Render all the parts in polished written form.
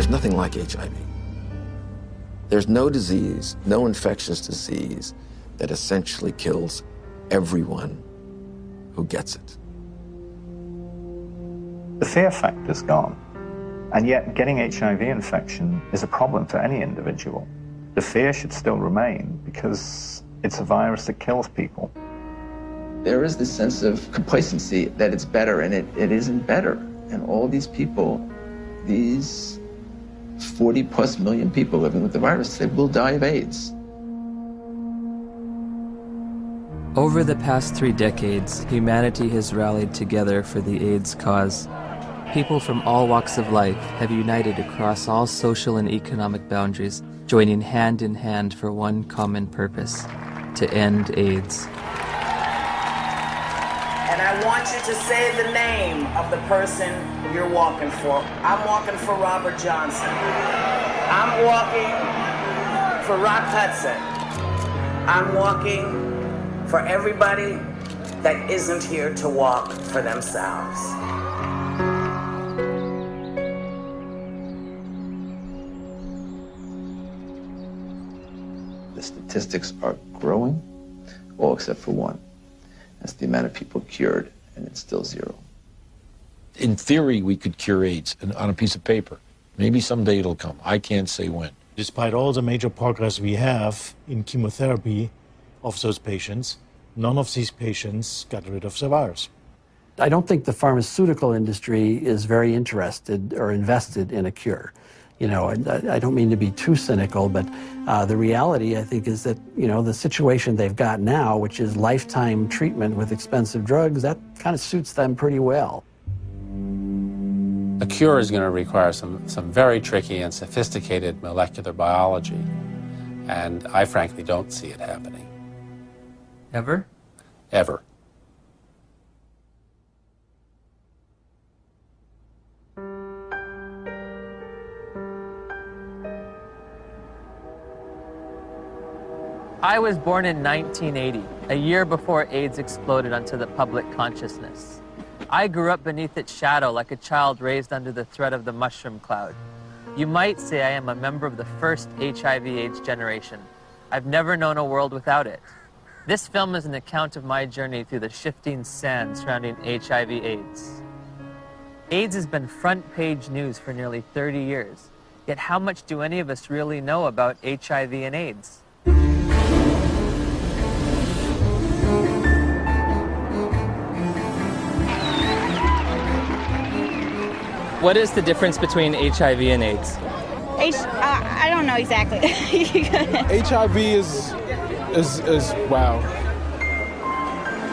there's nothing like HIV. There's no disease, no infectious disease that essentially kills everyone who gets it. The fear factor's gone, and yet getting HIV infection is a problem for any individual. The fear should still remain because it's a virus that kills people. There is this sense of complacency that it's better, and it isn't better. And all these people, these 40+ million people living with the virus, they will die of AIDS. Over the past 3 decades, humanity has rallied together for the AIDS cause. People from all walks of life have united across all social and economic boundaries, joining hand in hand for one common purpose: to end AIDS. And I want you to say the name of the person you're walking for. I'm walking for Robert Johnson. I'm walking for Rock Hudson. I'm walking for everybody that isn't here to walk for themselves. The statistics are growing, all except for one. That's the amount of people cured, and it's still 0. In theory, we could cure AIDS on a piece of paper. Maybe someday it'll come. I can't say when. Despite all the major progress we have in chemotherapy of those patients, none of these patients got rid of the virus. I don't think the pharmaceutical industry is very interested or invested in a cure. You know, I don't mean to be too cynical, but the reality, I think, is that, you know, the situation they've got now, which is lifetime treatment with expensive drugs, that kind of suits them pretty well. A cure is going to require some very tricky and sophisticated molecular biology, and I frankly don't see it happening. Ever? Ever. I was born in 1980, a year before AIDS exploded onto the public consciousness. I grew up beneath its shadow like a child raised under the threat of the mushroom cloud. You might say I am a member of the first HIV/AIDS generation. I've never known a world without it. This film is an account of my journey through the shifting sand surrounding HIV/AIDS. AIDS has been front-page news for nearly 30 years. Yet how much do any of us really know about HIV and AIDS? What is the difference between HIV and AIDS? I don't know exactly. HIV is wow.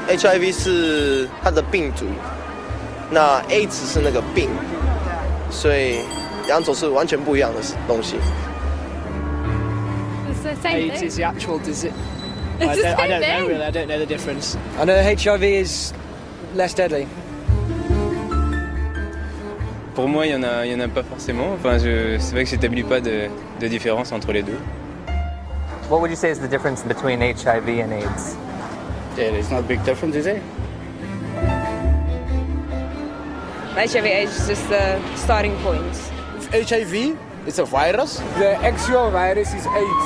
HIV 是它的病毒，那 AIDS 是那个病，所以两种是完全不一样的东西。It's the same AIDS thing. is the actual disease. It's the same I don't thing. know really. I don't know the difference. I know HIV is less deadly. Pour moi, il y en a pas forcément. Enfin, c'est vrai que j'établis pas de différence entre les deux. What would you say is the difference between HIV and AIDS? Yeah, it's not a big difference, is it? HIV/AIDS is just the starting point. HIV is a virus. The actual virus is AIDS.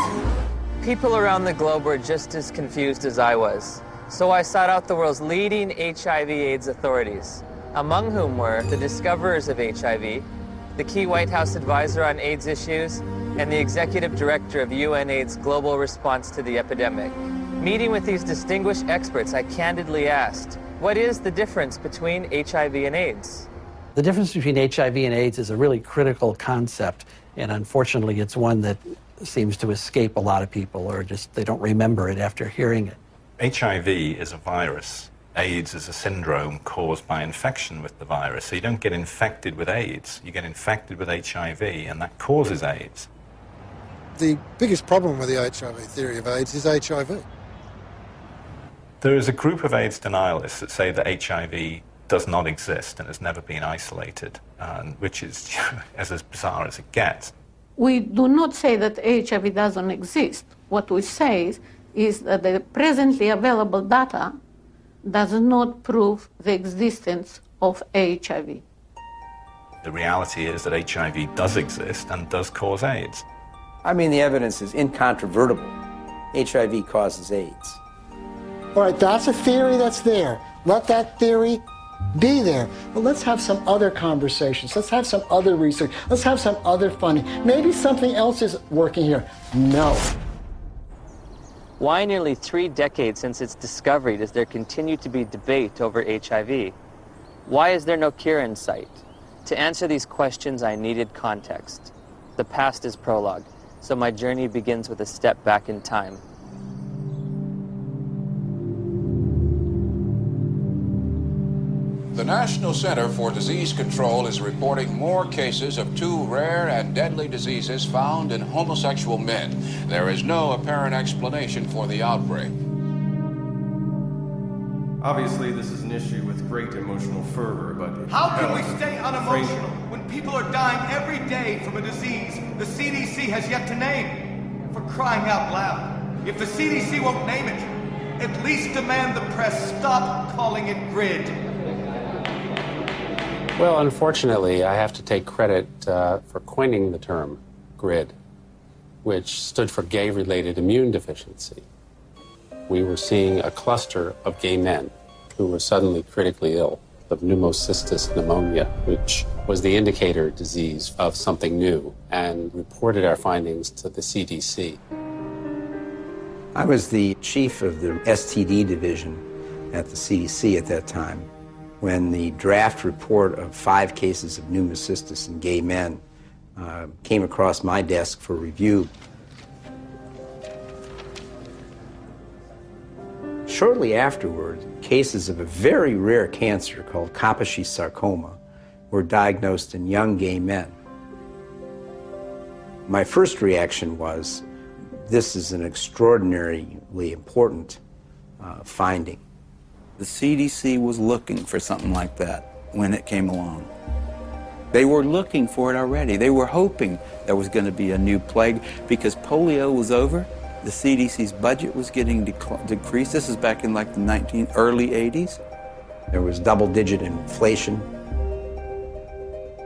People around the globe were just as confused as I was. So I sought out the world's leading HIV/AIDS authorities, among whom were the discoverers of HIV, the key White House advisor on AIDS issues, and the executive director of UN/AIDS Global Response to the Epidemic. Meeting with these distinguished experts, I candidly asked, what is the difference between HIV and AIDS? The difference between HIV and AIDS is a really critical concept, and unfortunately it's one that seems to escape a lot of people, or just they don't remember it after hearing it. HIV is a virus. AIDS is a syndrome caused by infection with the virus. So you don't get infected with AIDS, you get infected with HIV, and that causes AIDS. The biggest problem with the HIV theory of AIDS is HIV. There is a group of AIDS denialists that say that HIV does not exist and has never been isolated, which is as bizarre as it gets. We do not say that HIV doesn't exist. What we say is that the presently available data does not prove the existence of HIV. The reality is that HIV does exist and does cause AIDS. I mean, the evidence is incontrovertible. HIV causes AIDS. All right, that's a theory that's there. Let that theory be there. But let's have some other conversations. Let's have some other research. Let's have some other funding. Maybe something else is working here. No. Why nearly 3 decades since its discovery does there continue to be debate over HIV? Why is there no cure in sight? To answer these questions, I needed context. The past is prologue, so my journey begins with a step back in time. The National Center for Disease Control is reporting more cases of 2 rare and deadly diseases found in homosexual men. There is no apparent explanation for the outbreak. Obviously, this is an issue with great emotional fervor, but... How can we stay unemotional when people are dying every day from a disease the CDC has yet to name? For crying out loud, if the CDC won't name it, at least demand the press stop calling it GRID. Well, unfortunately, I have to take credit for coining the term GRID, which stood for gay-related immune deficiency. We were seeing a cluster of gay men who were suddenly critically ill of pneumocystis pneumonia, which was the indicator disease of something new, and reported our findings to the CDC. I was the chief of the STD division at the CDC at that time, when the draft report of 5 cases of pneumocystis in gay men came across my desk for review. Shortly afterward, cases of a very rare cancer called Kaposi sarcoma were diagnosed in young gay men. My first reaction was, this is an extraordinarily important finding. The CDC was looking for something like that when it came along. They were looking for it already. They were hoping there was going to be a new plague because polio was over. The CDC's budget was getting decreased. This is back in like the early 80s. There was double-digit inflation,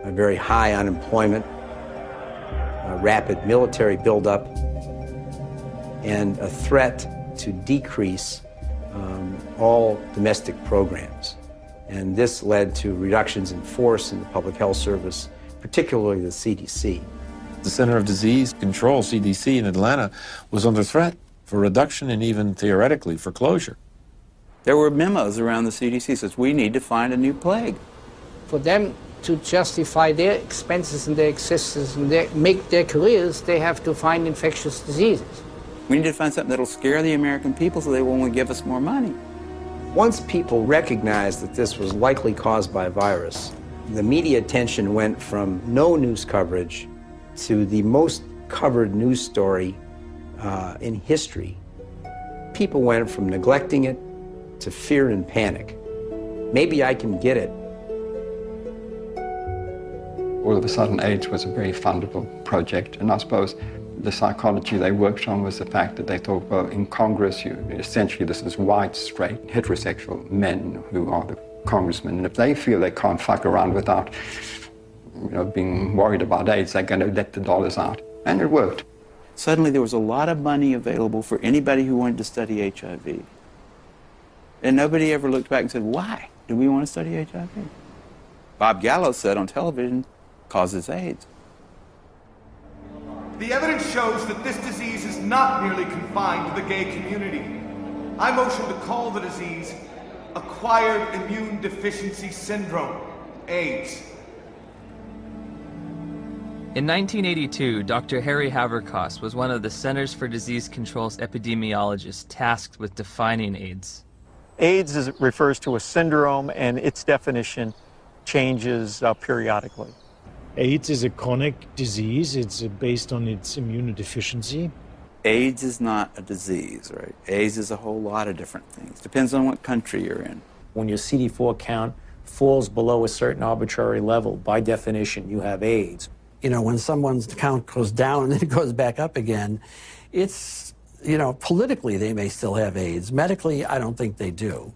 a very high unemployment, a rapid military buildup, and a threat to decrease all domestic programs. And this led to reductions in force in the public health service, particularly the CDC. The Center of Disease Control, CDC, in Atlanta was under threat for reduction and even theoretically for closure. There were memos around the CDC that says, we need to find a new plague. For them to justify their expenses and their existence and make their careers, they have to find infectious diseases. We need to find something that'll scare the American people so they won't give us more money. Once people recognized that this was likely caused by a virus, the media attention went from no news coverage to the most covered news story in history. People went from neglecting it to fear and panic. Maybe I can get it. All of a sudden, AIDS was a very fundable project, and I suppose the psychology they worked on was the fact that they thought, well, in Congress, essentially this is white, straight, heterosexual men who are the congressmen, and if they feel they can't fuck around without being worried about AIDS, they're going to let the dollars out. And it worked. Suddenly there was a lot of money available for anybody who wanted to study HIV. And nobody ever looked back and said, why do we want to study HIV? Bob Gallo said on television, causes AIDS. The evidence shows that this disease is not merely confined to the gay community. I motion to call the disease Acquired Immune Deficiency Syndrome, AIDS. In 1982, Dr. Harry Haverkos was one of the Centers for Disease Control's epidemiologists tasked with defining AIDS. AIDS refers to a syndrome, and its definition changes periodically. AIDS is a chronic disease. It's based on its immunodeficiency. AIDS is not a disease, right? AIDS is a whole lot of different things. Depends on what country you're in. When your CD4 count falls below a certain arbitrary level, by definition, you have AIDS. You know, when someone's count goes down and then it goes back up again, it's, politically they may still have AIDS. Medically, I don't think they do.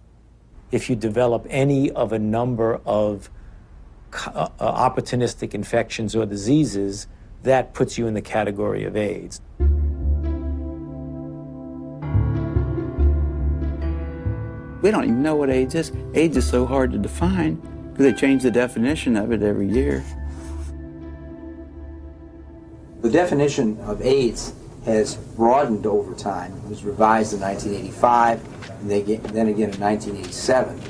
If you develop any of a number of opportunistic infections or diseases, that puts you in the category of AIDS. We don't even know what AIDS is. AIDS is so hard to define because they change the definition of it every year. The definition of AIDS has broadened over time. It was revised in 1985, and then again in 1987.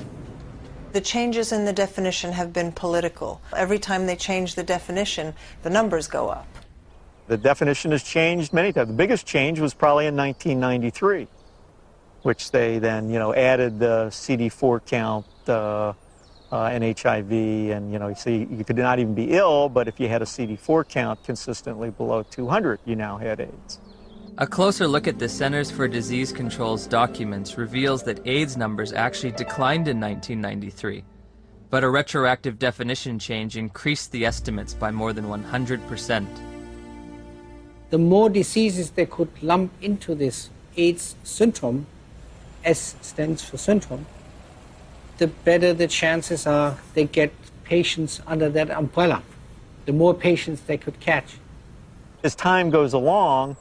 The changes in the definition have been political. Every time they change the definition, the numbers go up. The definition has changed many times. The biggest change was probably in 1993, which they then, added the CD4 count and HIV, and, so you could not even be ill, but if you had a CD4 count consistently below 200, you now had AIDS. A closer look at the Centers for Disease Control's documents reveals that AIDS numbers actually declined in 1993, but a retroactive definition change increased the estimates by more than 100%. The more diseases they could lump into this AIDS syndrome, S stands for syndrome, the better the chances are they get patients under that umbrella, the more patients they could catch. As time goes along,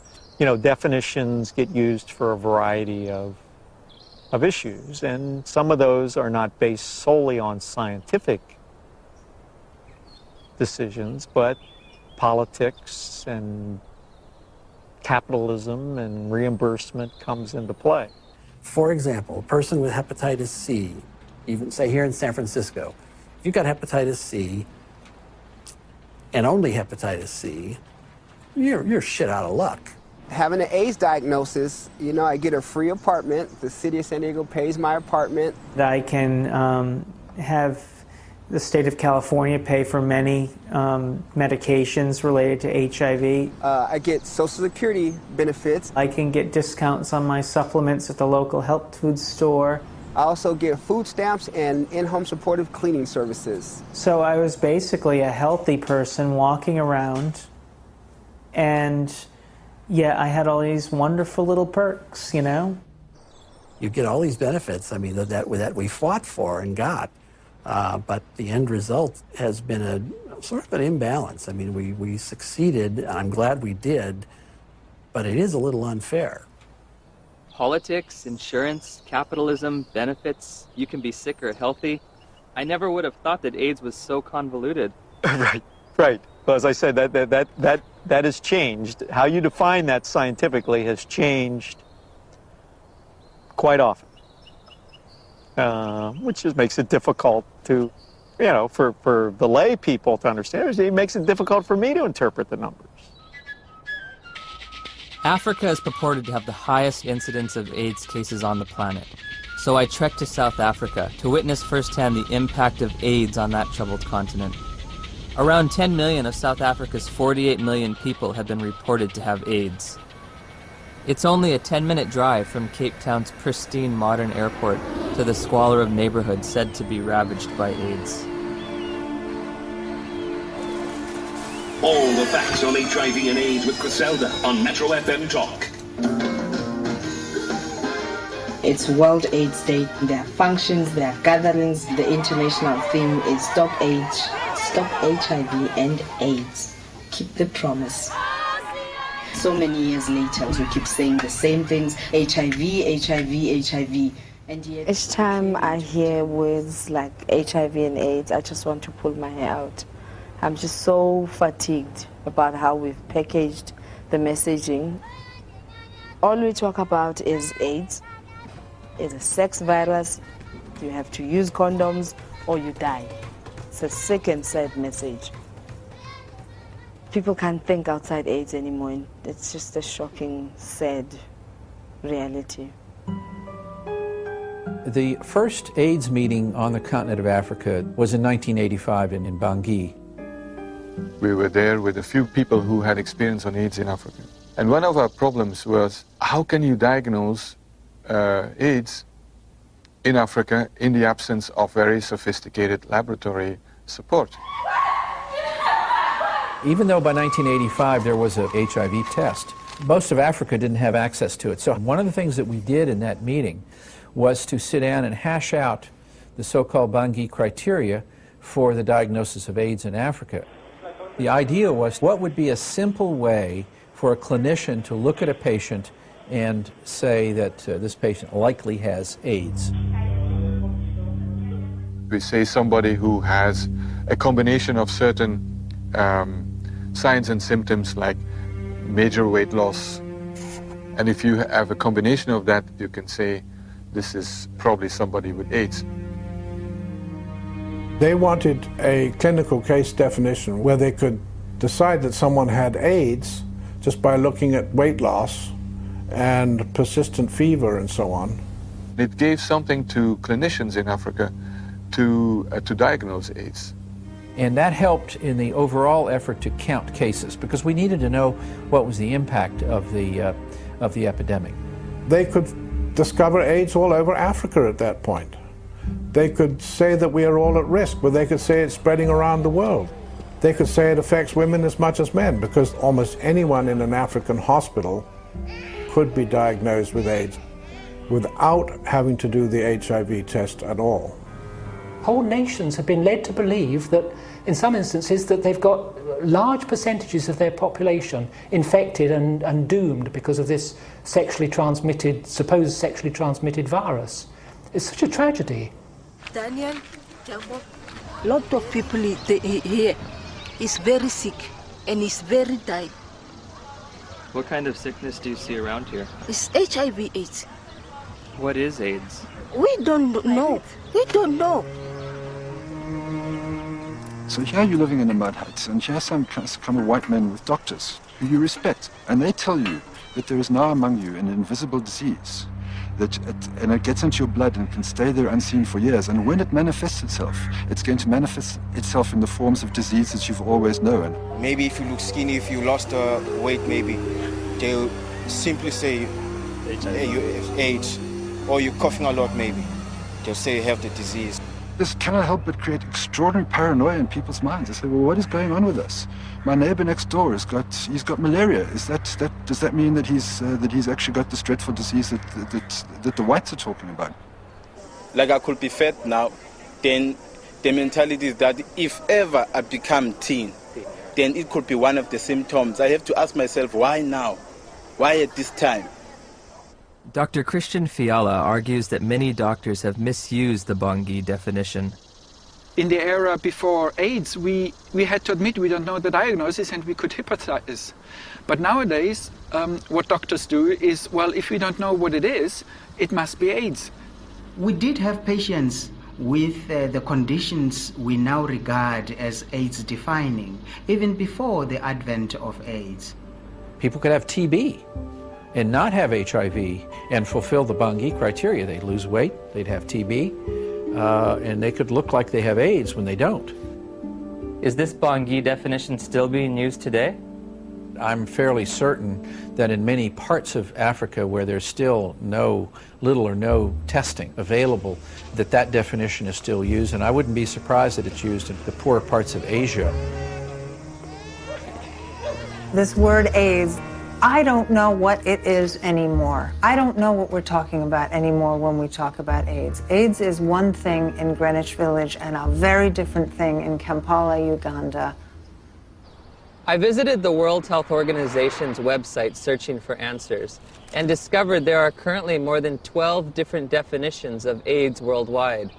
definitions get used for a variety of issues, and some of those are not based solely on scientific decisions, but politics and capitalism and reimbursement comes into play. For example, a person with hepatitis C, even say here in San Francisco, if you've got hepatitis C and only hepatitis C, you're shit out of luck. Having an AIDS diagnosis, I get a free apartment. The city of San Diego pays my apartment. I can have the state of California pay for many medications related to HIV. I get Social Security benefits. I can get discounts on my supplements at the local health food store. I also get food stamps and in-home supportive cleaning services. So I was basically a healthy person walking around, and I had all these wonderful little perks, You get all these benefits, that we fought for and got. But the end result has been a sort of an imbalance. We succeeded, and I'm glad we did, but it is a little unfair. Politics, insurance, capitalism, benefits, you can be sick or healthy. I never would have thought that AIDS was so convoluted. Right. Well, as I said, that has changed. How you define that scientifically has changed quite often. Which just makes it difficult to, for the lay people to understand. It makes it difficult for me to interpret the numbers. Africa is purported to have the highest incidence of AIDS cases on the planet. So I trekked to South Africa to witness firsthand the impact of AIDS on that troubled continent. Around 10 million of South Africa's 48 million people have been reported to have AIDS. It's only a 10-minute drive from Cape Town's pristine modern airport to the squalor of neighborhoods said to be ravaged by AIDS. All the facts on HIV and AIDS with Griselda on Metro FM Talk. It's World AIDS Day. There are functions, there are gatherings. The international theme is Stop AIDS, Stop HIV and AIDS. Keep the promise. So many years later, we keep saying the same things, HIV, HIV, HIV. And yet, each time I hear words like HIV and AIDS, I just want to pull my hair out. I'm just so fatigued about how we've packaged the messaging. All we talk about is AIDS. It's a sex virus. You have to use condoms or you die. It's a sick and sad message. People can't think outside AIDS anymore. It's just a shocking, sad reality. The first AIDS meeting on the continent of Africa was in 1985 in Bangui. We were there with a few people who had experience on AIDS in Africa. And one of our problems was, how can you diagnose AIDS in Africa in the absence of very sophisticated laboratory support? Even though by 1985 there was a HIV test, most of Africa didn't have access to it. So one of the things that we did in that meeting was to sit down and hash out the so-called Bangui criteria for the diagnosis of AIDS in Africa. The idea was, what would be a simple way for a clinician to look at a patient and say that this patient likely has AIDS? We say somebody who has a combination of certain signs and symptoms like major weight loss. And if you have a combination of that, you can say this is probably somebody with AIDS. They wanted a clinical case definition where they could decide that someone had AIDS just by looking at weight loss and persistent fever and so on. It gave something to clinicians in Africa to diagnose AIDS. And that helped in the overall effort to count cases, because we needed to know what was the impact of the epidemic. They could discover AIDS all over Africa at that point. They could say that we are all at risk, but they could say it's spreading around the world. They could say it affects women as much as men, because almost anyone in an African hospital could be diagnosed with AIDS without having to do the HIV test at all. Whole nations have been led to believe that, in some instances, that they've got large percentages of their population infected and doomed because of this supposed sexually transmitted virus. It's such a tragedy. Daniel, a lot of people here is very sick and is very died. What kind of sickness do you see around here? It's HIV/AIDS. What is AIDS? We don't know. We don't know. So here you're living in a mud hut, and here some kind of white men with doctors who you respect, and they tell you that there is now among you an invisible disease, and it gets into your blood and can stay there unseen for years, and when it manifests itself, it's going to manifest itself in the forms of disease that you've always known. Maybe if you look skinny, if you lost weight, maybe they'll simply say hey, you have AIDS, or you're coughing a lot, maybe they'll say you have the disease. This cannot help but create extraordinary paranoia in people's minds. They say, well, what is going on with us? My neighbor next door he's got malaria. Does that mean that he's actually got this dreadful disease that the whites are talking about? Like I could be fat now, then the mentality is that if ever I become teen, then it could be one of the symptoms. I have to ask myself, why now? Why at this time? Dr. Christian Fiala argues that many doctors have misused the Bangui definition. In the era before AIDS, we had to admit we don't know the diagnosis and we could hypothesize. But nowadays, what doctors do is, well, if we don't know what it is, it must be AIDS. We did have patients with the conditions we now regard as AIDS defining, even before the advent of AIDS. People could have TB and not have HIV and fulfill the Bangui criteria. They'd lose weight, they'd have TB, and they could look like they have AIDS when they don't. Is this Bangui definition still being used today? I'm fairly certain that in many parts of Africa where there's still little or no testing available, that definition is still used, and I wouldn't be surprised that it's used in the poorer parts of Asia. This word AIDS, I don't know what it is anymore. I don't know what we're talking about anymore when we talk about AIDS. AIDS is one thing in Greenwich Village and a very different thing in Kampala, Uganda. I visited the World Health Organization's website searching for answers and discovered there are currently more than 12 different definitions of AIDS worldwide.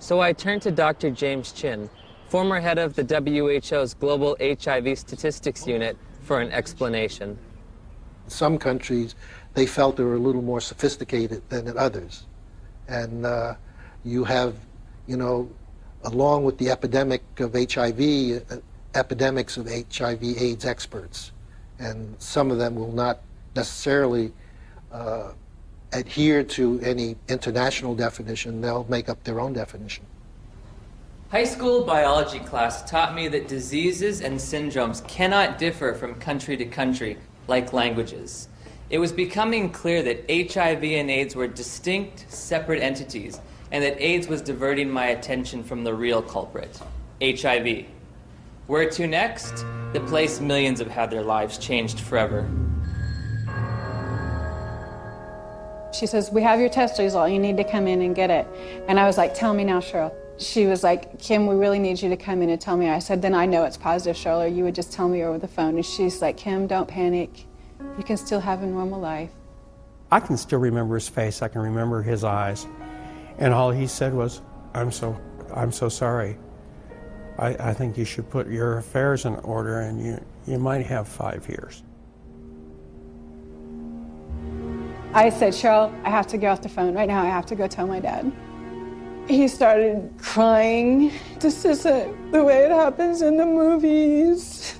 So I turned to Dr. James Chin, former head of the WHO's Global HIV Statistics Unit, for an explanation. In some countries, they felt they were a little more sophisticated than in others. And you have, along with the epidemic of HIV, epidemics of HIV/AIDS experts. And some of them will not necessarily adhere to any international definition. They'll make up their own definition. High school biology class taught me that diseases and syndromes cannot differ from country to country, like languages. It was becoming clear that HIV and AIDS were distinct, separate entities, and that AIDS was diverting my attention from the real culprit, HIV. Where to next? The place millions have had their lives changed forever. She says, we have your test result, you need to come in and get it. And I was like, tell me now, Cheryl. She was like, Kim, we really need you to come in and tell me. I said, then I know it's positive, Charlotte. You would just tell me over the phone. And she's like, Kim, don't panic. You can still have a normal life. I can still remember his face. I can remember his eyes. And all he said was, I'm so sorry. I think you should put your affairs in order, and you might have 5 years. I said, Cheryl, I have to get off the phone right now. I have to go tell my dad. He started crying. This isn't the way it happens in the movies.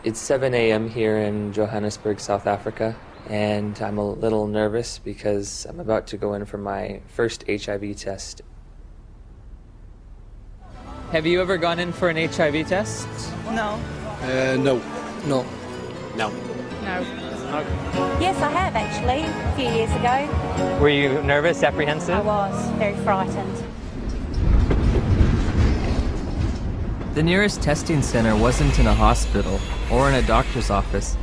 It's 7 a.m. here in Johannesburg, South Africa, and I'm a little nervous because I'm about to go in for my first HIV test. Have you ever gone in for an HIV test? No. No. No. No. No. Yes, I have actually, a few years ago. Were you nervous, apprehensive? I was, very frightened. The nearest testing center wasn't in a hospital or in a doctor's office,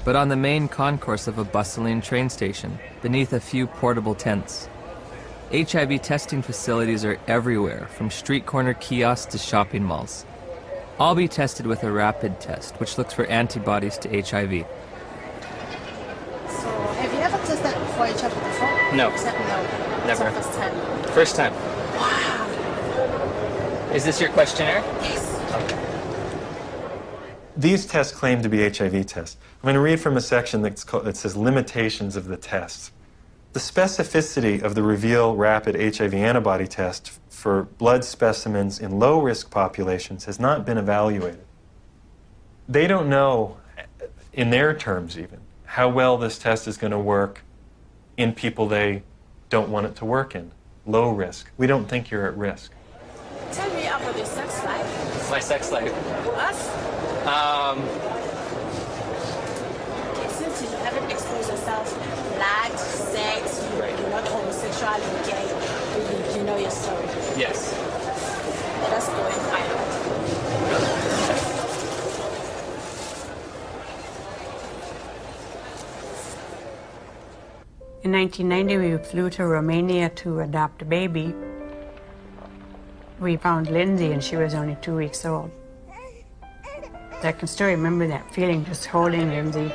but on the main concourse of a bustling train station, beneath a few portable tents. HIV testing facilities are everywhere, from street corner kiosks to shopping malls. I'll be tested with a rapid test, which looks for antibodies to HIV. So, have you ever tested for HIV before? No. No. Never. It's the first time. First time. Wow. Is this your questionnaire? Yes. Okay. These tests claim to be HIV tests. I'm going to read from a section that says limitations of the tests. The specificity of the Reveal Rapid HIV Antibody Test for blood specimens in low-risk populations has not been evaluated. They don't know, in their terms even, how well this test is going to work in people they don't want it to work in, low risk. We don't think you're at risk. Tell me about your sex life. My sex life? Us? Since you haven't exposed yourself, blood, sex, you're not homosexual, you're gay, you know your story. Yes. Let us go and find out. In 1990, we flew to Romania to adopt a baby. We found Lindsay, and she was only 2 weeks old. I can still remember that feeling, just holding Lindsay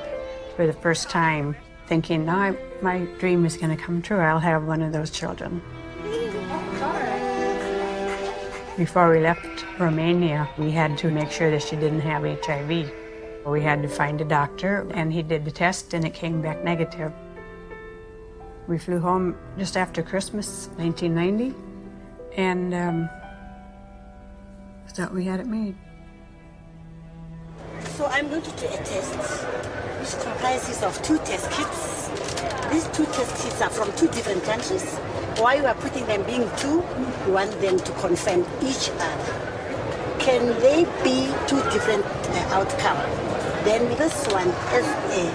for the first time, thinking, now my dream is going to come true. I'll have one of those children. Before we left Romania, we had to make sure that she didn't have HIV. We had to find a doctor, and he did the test, and it came back negative. We flew home just after Christmas, 1990, and thought we had it made. So I'm going to do a test which comprises of 2 test kits. These 2 test kits are from 2 different countries. Why you are putting them being 2, you want them to confirm each other. Can they be 2 different outcomes? Then this one is a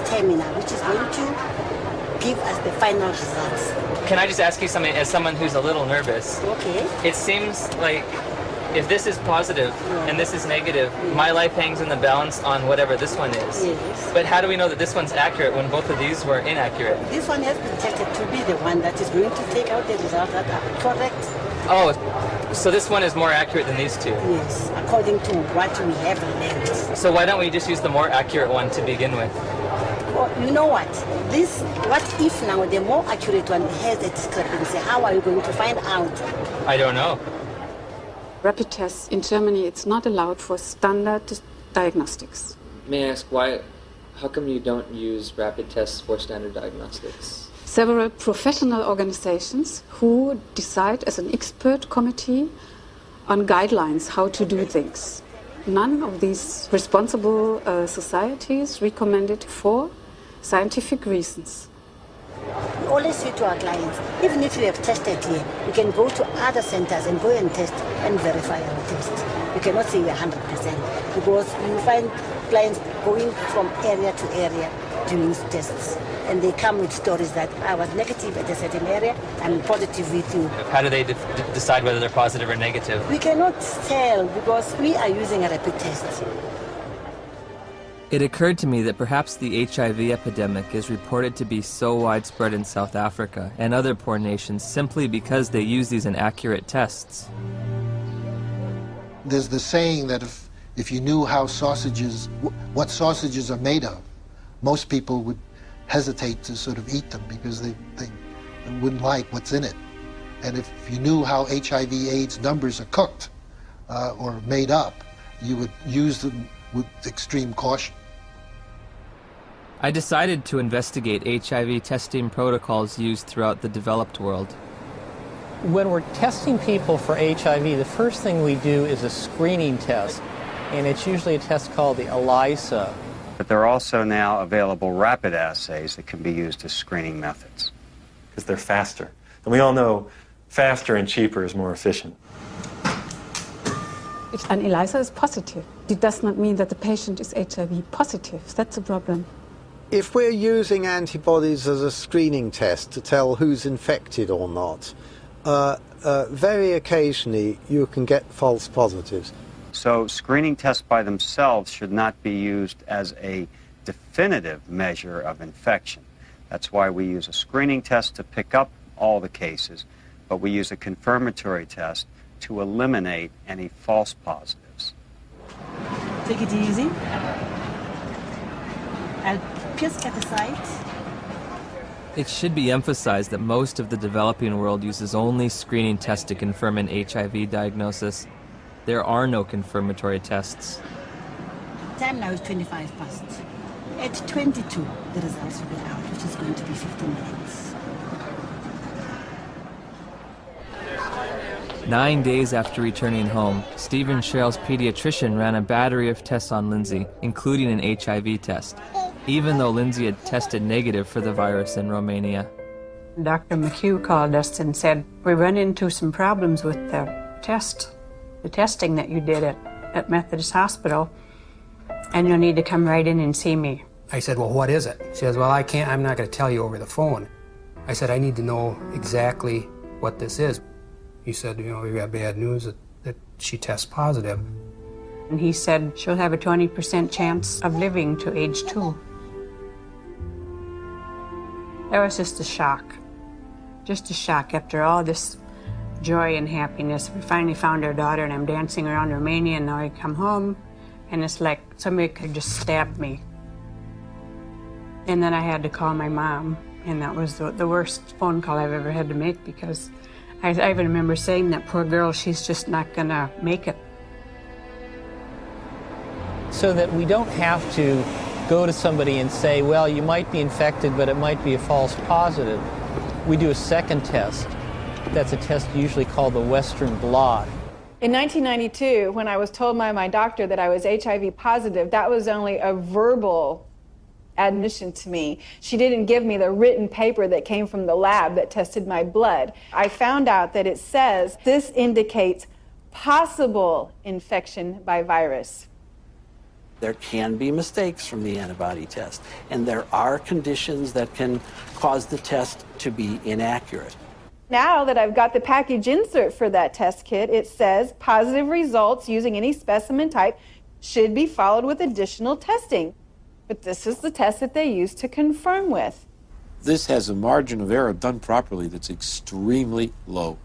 stamina, which is going to give us the final results. Can I just ask you something, as someone who's a little nervous? Okay. It seems like if this is positive and this is negative, my life hangs in the balance on whatever this one is. Yes. But how do we know that this one's accurate when both of these were inaccurate? This one has been tested to be the one that is going to take out the results that are correct. Oh, so this one is more accurate than these 2? Yes, according to what we have learned. So why don't we just use the more accurate one to begin with? Well, you know what? What if now the more accurate one has a discrepancy? How are you going to find out? I don't know. Rapid tests in Germany, it's not allowed for standard diagnostics. May I ask why? How come you don't use rapid tests for standard diagnostics? Several professional organizations who decide as an expert committee on guidelines how to do things. None of these responsible societies recommend it for scientific reasons. We always say to our clients, even if you have tested here, you can go to other centers and go and test and verify our test. You cannot say we're 100% because you find clients going from area to area doing tests. And they come with stories that I was negative at a certain area, I'm positive with you. How do they decide whether they're positive or negative? We cannot tell because we are using a rapid test. It occurred to me that perhaps the HIV epidemic is reported to be so widespread in South Africa and other poor nations simply because they use these inaccurate tests. There's the saying that if you knew how sausages, what sausages are made of, most people would hesitate to sort of eat them because they wouldn't like what's in it. And if you knew how HIV/AIDS numbers are cooked or made up, you would use them with extreme caution. I decided to investigate HIV testing protocols used throughout the developed world. When we're testing people for HIV, the first thing we do is a screening test, and it's usually a test called the ELISA. But there are also now available rapid assays that can be used as screening methods. Because they're faster. And we all know faster and cheaper is more efficient. If an ELISA is positive, it does not mean that the patient is HIV positive. That's a problem. If we're using antibodies as a screening test to tell who's infected or not, very occasionally you can get false positives. So screening tests by themselves should not be used as a definitive measure of infection. That's why we use a screening test to pick up all the cases, but we use a confirmatory test to eliminate any false positives. Take it easy. I'll just get the site. It should be emphasized that most of the developing world uses only screening tests to confirm an HIV diagnosis. There are no confirmatory tests. Time now is 25 past. At 22, the results will be out, which is going to be 15 minutes. 9 days after returning home, Stephen Sherrill's pediatrician ran a battery of tests on Lindsay, including an HIV test, even though Lindsay had tested negative for the virus in Romania. Dr. McHugh called us and said, we run into some problems with the testing that you did at Methodist Hospital, and you'll need to come right in and see me. I said, well, what is it? She says, well, I'm not going to tell you over the phone. I said, I need to know exactly what this is. He said, we got bad news that she tests positive. And he said, she'll have a 20% chance of living to age 2. That was just a shock. Just a shock after all this joy and happiness. We finally found our daughter, and I'm dancing around Romania, and now I come home, and it's like somebody could just stab me. And then I had to call my mom, and that was the worst phone call I've ever had to make, because I even remember saying, that poor girl, she's just not gonna make it. So that we don't have to go to somebody and say, well, you might be infected, but it might be a false positive. We do a second test. That's a test usually called the Western blot. In 1992, when I was told by my doctor that I was HIV positive, that was only a verbal admission to me. She didn't give me the written paper that came from the lab that tested my blood. I found out that it says this indicates possible infection by virus. There can be mistakes from the antibody test, and there are conditions that can cause the test to be inaccurate. Now that I've got the package insert for that test kit, it says positive results using any specimen type should be followed with additional testing. But this is the test that they use to confirm with. This has a margin of error done properly that's extremely low.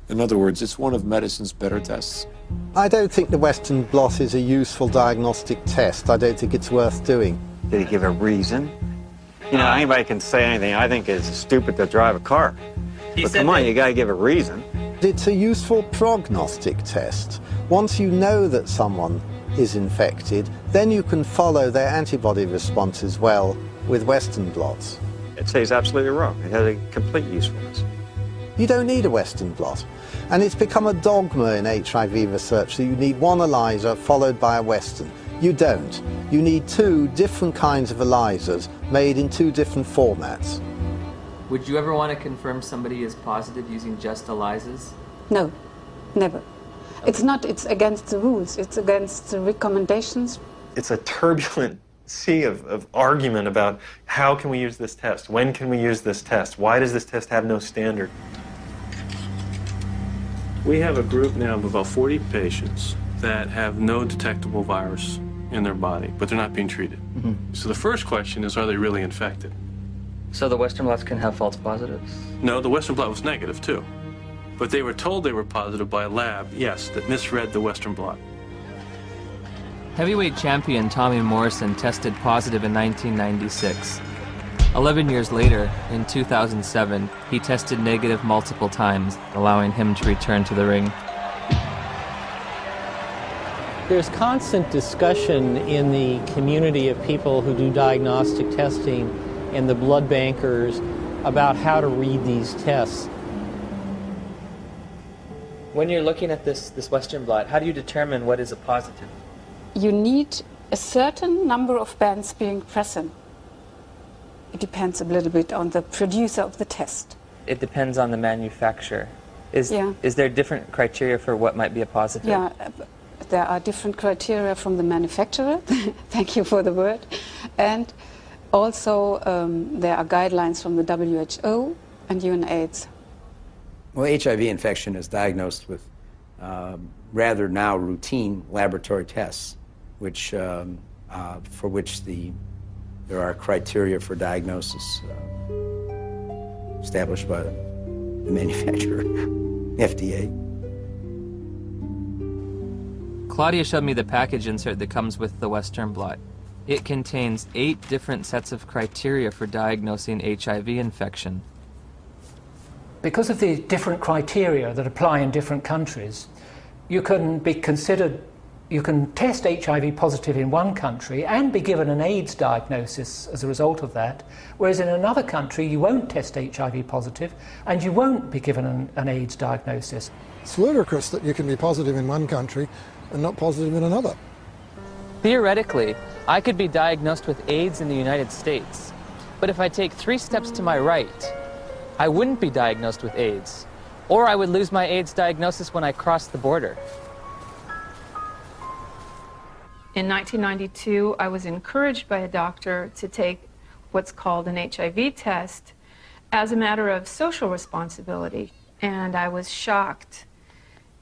In other words, it's one of medicine's better tests. I don't think the Western blot is a useful diagnostic test. I don't think it's worth doing. Did he give a reason? Anybody can say anything. I think it's stupid to drive a car. But come on, you got to give a reason. It's a useful prognostic test. Once you know that someone is infected, then you can follow their antibody responses well with Western blots. I'd say he's absolutely wrong. It has a complete usefulness. You don't need a Western blot. And it's become a dogma in HIV research that you need one ELISA followed by a Western. You don't. You need 2 different kinds of ELISAs made in 2 different formats. Would you ever want to confirm somebody is positive using just ELISAs? No, never. It's against the rules. It's against the recommendations. It's a turbulent sea of argument about how can we use this test? When can we use this test? Why does this test have no standard? We have a group now of about 40 patients that have no detectable virus in their body, but they're not being treated. So the first question is, are they really infected? So the Western blots can have false positives? No, the Western blot was negative too. But they were told they were positive by a lab, yes, that misread the Western blot. Heavyweight champion Tommy Morrison tested positive in 1996. 11 years later, in 2007, he tested negative multiple times, allowing him to return to the ring. There's constant discussion in the community of people who do diagnostic testing and the blood bankers about how to read these tests. When you're looking at this Western blot, how do you determine what is a positive? You need a certain number of bands being present. It depends a little bit on the producer of the test. It depends on the manufacturer. Is there different criteria for what might be a positive? Yeah, there are different criteria from the manufacturer. Thank you for the word. And also there are guidelines from the WHO and UNAIDS. Well, HIV infection is diagnosed with rather now routine laboratory tests, which for which there are criteria for diagnosis established by the manufacturer, FDA. Claudia showed me the package insert that comes with the Western blot. It contains 8 different sets of criteria for diagnosing HIV infection. Because of the different criteria that apply in different countries, you can be considered, you can test HIV positive in one country and be given an AIDS diagnosis as a result of that, whereas in another country you won't test HIV positive and you won't be given an AIDS diagnosis. It's ludicrous that you can be positive in one country and not positive in another. Theoretically, I could be diagnosed with AIDS in the United States, but if I take 3 steps to my right, I wouldn't be diagnosed with AIDS, or I would lose my AIDS diagnosis when I crossed the border. In 1992, I was encouraged by a doctor to take what's called an HIV test as a matter of social responsibility, and I was shocked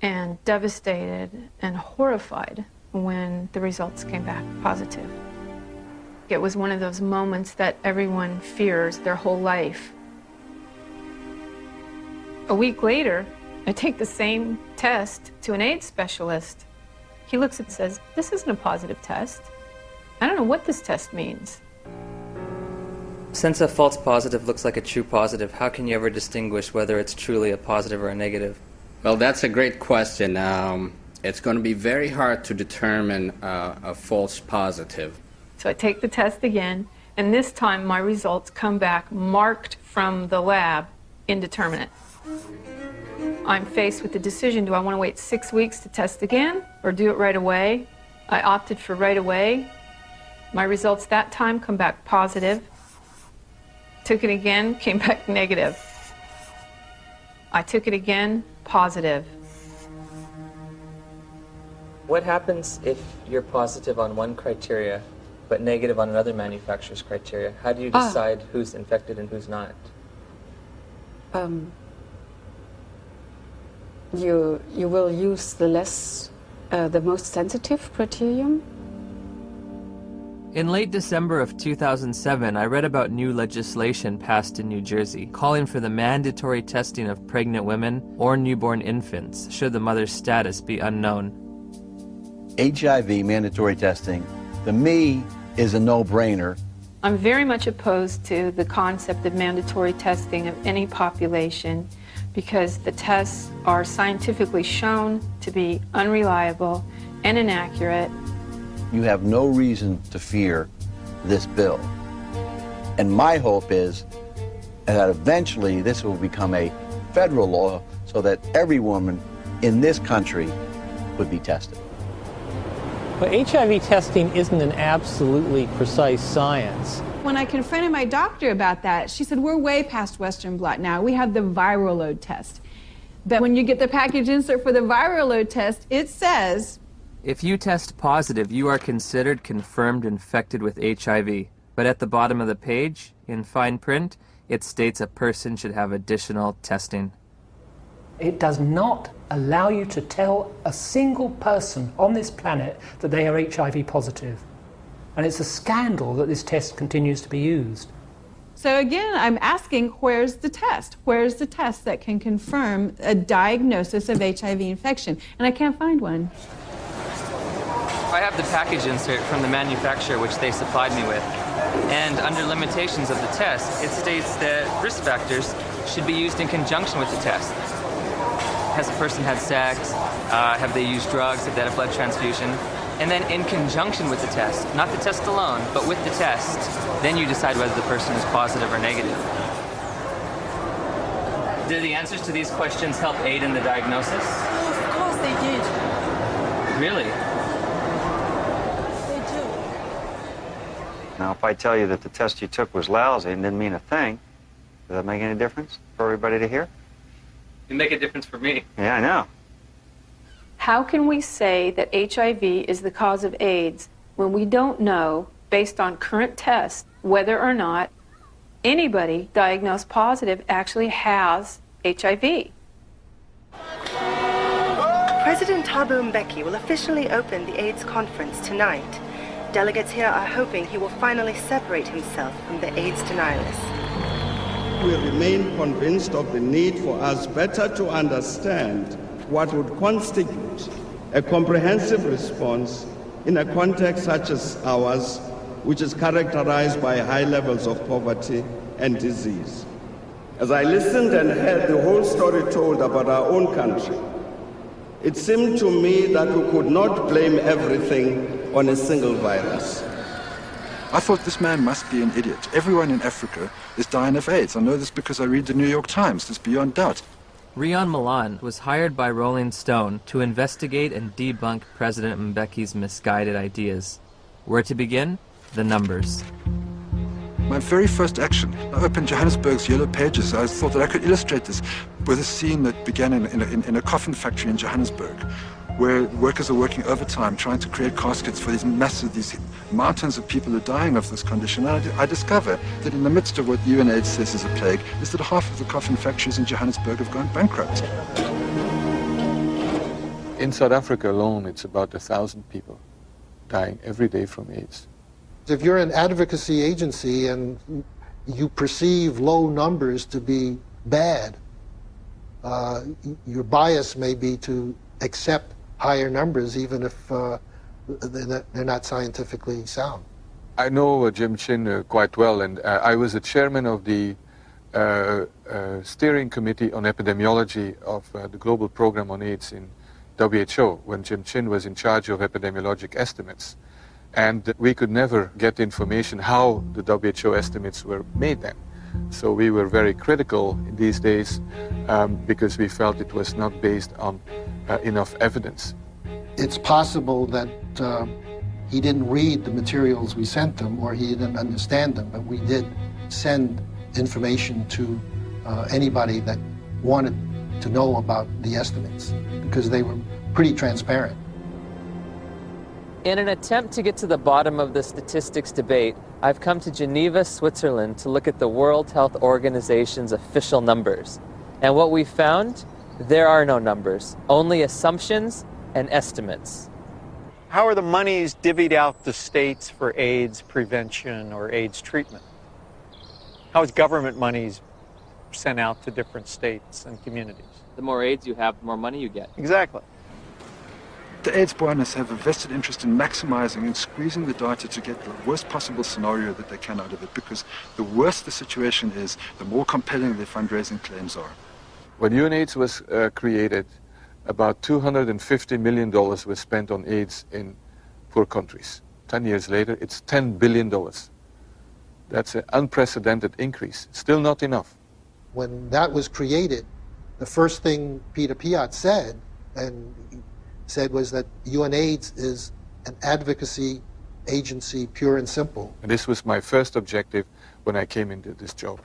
and devastated and horrified when the results came back positive. It was one of those moments that everyone fears their whole life. A week later, I take the same test to an AIDS specialist. He looks and says, "This isn't a positive test. I don't know what this test means." Since a false positive looks like a true positive, how can you ever distinguish whether it's truly a positive or a negative? Well, that's a great question. It's going to be very hard to determine a false positive. So I take the test again, and this time my results come back marked from the lab, indeterminate. I'm faced with the decision, do I want to wait 6 weeks to test again or do it right away? I opted for right away. My results that time come back positive. Took it again, came back negative. I took it again, positive. What happens if you're positive on one criteria but negative on another manufacturer's criteria? How do you decide who's infected and who's not? You will use the most sensitive criterion. In late December of 2007, I read about new legislation passed in New Jersey calling for the mandatory testing of pregnant women or newborn infants should the mother's status be unknown. HIV mandatory testing, to me, is a no-brainer. I'm very much opposed to the concept of mandatory testing of any population because the tests are scientifically shown to be unreliable and inaccurate. You have no reason to fear this bill. And my hope is that eventually this will become a federal law so that every woman in this country would be tested. But HIV testing isn't an absolutely precise science. When I confronted my doctor about that, she said, we're way past Western blot now. We have the viral load test. But when you get the package insert for the viral load test, it says, if you test positive, you are considered confirmed infected with HIV. But at the bottom of the page, in fine print, it states a person should have additional testing. It does not allow you to tell a single person on this planet that they are HIV positive. And it's a scandal that this test continues to be used. So again, I'm asking, where's the test? Where's the test that can confirm a diagnosis of HIV infection? And I can't find one. I have the package insert from the manufacturer which they supplied me with. And under limitations of the test, it states that risk factors should be used in conjunction with the test. Has a person had sex? Have they used drugs? Have they had a blood transfusion? And then in conjunction with the test, not the test alone, but with the test, then you decide whether the person is positive or negative. Do the answers to these questions help aid in the diagnosis? Of course they did. Really? They do. Now, if I tell you that the test you took was lousy and didn't mean a thing, does that make any difference for everybody to hear? It'd make a difference for me. Yeah, I know. How can we say that HIV is the cause of AIDS when we don't know, based on current tests, whether or not anybody diagnosed positive actually has HIV? President Thabo Mbeki will officially open the AIDS conference tonight. Delegates here are hoping he will finally separate himself from the AIDS denialists. We remain convinced of the need for us better to understand what would constitute a comprehensive response in a context such as ours, which is characterized by high levels of poverty and disease. As I listened and heard the whole story told about our own country, it seemed to me that we could not blame everything on a single virus. I thought this man must be an idiot. Everyone in Africa is dying of AIDS. I know this because I read the New York Times. It's beyond doubt. Rion Milan was hired by Rolling Stone to investigate and debunk President Mbeki's misguided ideas. Where to begin? The numbers. My very first action, I opened Johannesburg's Yellow Pages. I thought that I could illustrate this with a scene that began in a coffin factory in Johannesburg, where workers are working overtime trying to create caskets for these mountains of people who are dying of this condition. And I discover that in the midst of what UNAIDS says is a plague, is that half of the coffin factories in Johannesburg have gone bankrupt. In South Africa alone, it's about 1,000 people dying every day from AIDS. If you're an advocacy agency and you perceive low numbers to be bad, your bias may be to accept higher numbers even if they're not scientifically sound. I know Jim Chin quite well, and I was the chairman of the steering committee on epidemiology of the global program on AIDS in WHO when Jim Chin was in charge of epidemiologic estimates. And we could never get information how the WHO estimates were made then. So we were very critical in these days because we felt it was not based on enough evidence. It's possible that he didn't read the materials we sent him or he didn't understand them, but we did send information to anybody that wanted to know about the estimates because they were pretty transparent. In an attempt to get to the bottom of the statistics debate, I've come to Geneva, Switzerland to look at the World Health Organization's official numbers. And what we found? There are no numbers, only assumptions and estimates. How are the monies divvied out to states for AIDS prevention or AIDS treatment? How is government monies sent out to different states and communities? The more AIDS you have, the more money you get. Exactly. The AIDS buyers have a vested interest in maximizing and squeezing the data to get the worst possible scenario that they can out of it, because the worse the situation is, the more compelling their fundraising claims are. When UNAIDS was created, about $250 million was spent on AIDS in poor countries. 10 years later, it's $10 billion. That's an unprecedented increase. Still not enough. When that was created, the first thing Peter Piot said was that UNAIDS is an advocacy agency, pure and simple. And this was my first objective when I came into this job,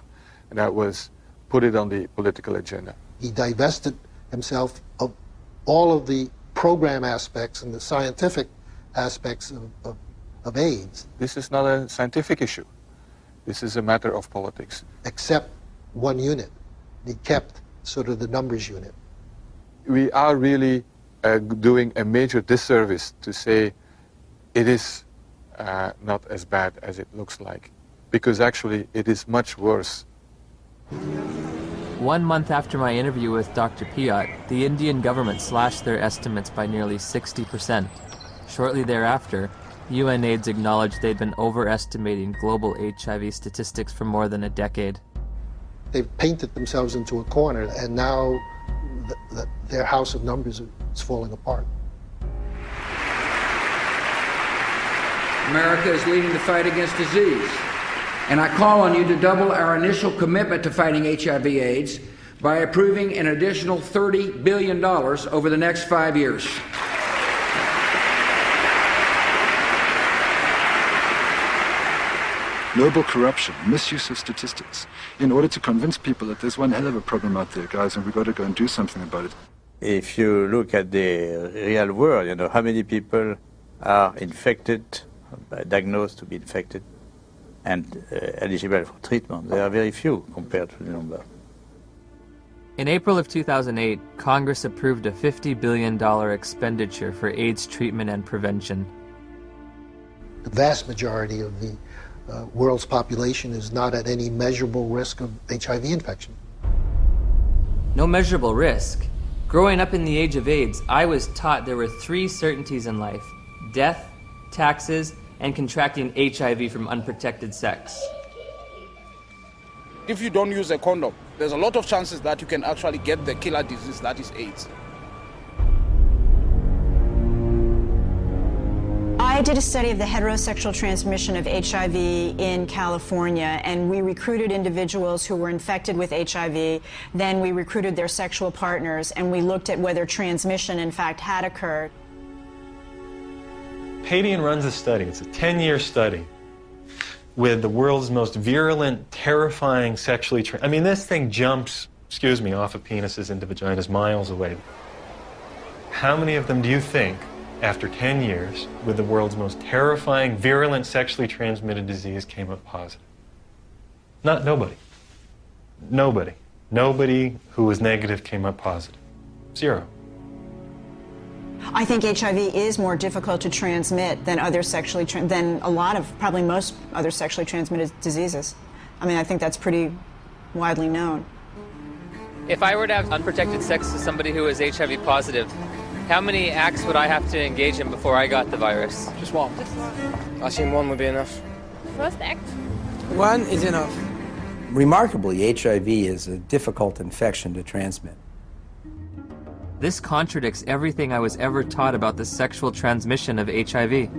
and that was put it on the political agenda. He divested himself of all of the program aspects and the scientific aspects of AIDS. This is not a scientific issue. This is a matter of politics. Except one unit. He kept sort of the numbers unit. we are really doing a major disservice to say it is not as bad as it looks like, because actually it is much worse. 1 month after my interview with Dr. Piat, the Indian government slashed their estimates by nearly 60%. Shortly thereafter, UNAIDS acknowledged they'd been overestimating global HIV statistics for more than a decade. They've painted themselves into a corner, and now their house of numbers is falling apart. America is leading the fight against disease. And I call on you to double our initial commitment to fighting HIV/AIDS by approving an additional $30 billion over the next 5 years. Noble corruption, misuse of statistics, in order to convince people that there's one hell of a problem out there, guys, and we've got to go and do something about it. If you look at the real world, you know, how many people are infected, diagnosed to be infected, and eligible for treatment. There are very few compared to the number. In April of 2008, Congress approved a $50 billion expenditure for AIDS treatment and prevention. The vast majority of the world's population is not at any measurable risk of HIV infection. No measurable risk. Growing up in the age of AIDS, I was taught there were 3 certainties in life: death, taxes, and contracting HIV from unprotected sex. If you don't use a condom, there's a lot of chances that you can actually get the killer disease that is AIDS. I did a study of the heterosexual transmission of HIV in California, and we recruited individuals who were infected with HIV. Then we recruited their sexual partners, and we looked at whether transmission, in fact, had occurred. Padian runs a study. It's a 10-year study with the world's most virulent, terrifying sexually... I mean, this thing jumps, off of penises into vaginas miles away. How many of them do you think, after 10 years, with the world's most terrifying, virulent, sexually transmitted disease, came up positive? Nobody. Nobody. Nobody who was negative came up positive. 0. I think HIV is more difficult to transmit than probably most other sexually transmitted diseases. I mean, I think that's pretty widely known. If I were to have unprotected sex with somebody who is HIV positive, how many acts would I have to engage in before I got the virus? Just one. I assume one would be enough. First act? One is enough. Remarkably, HIV is a difficult infection to transmit. This contradicts everything I was ever taught about the sexual transmission of HIV.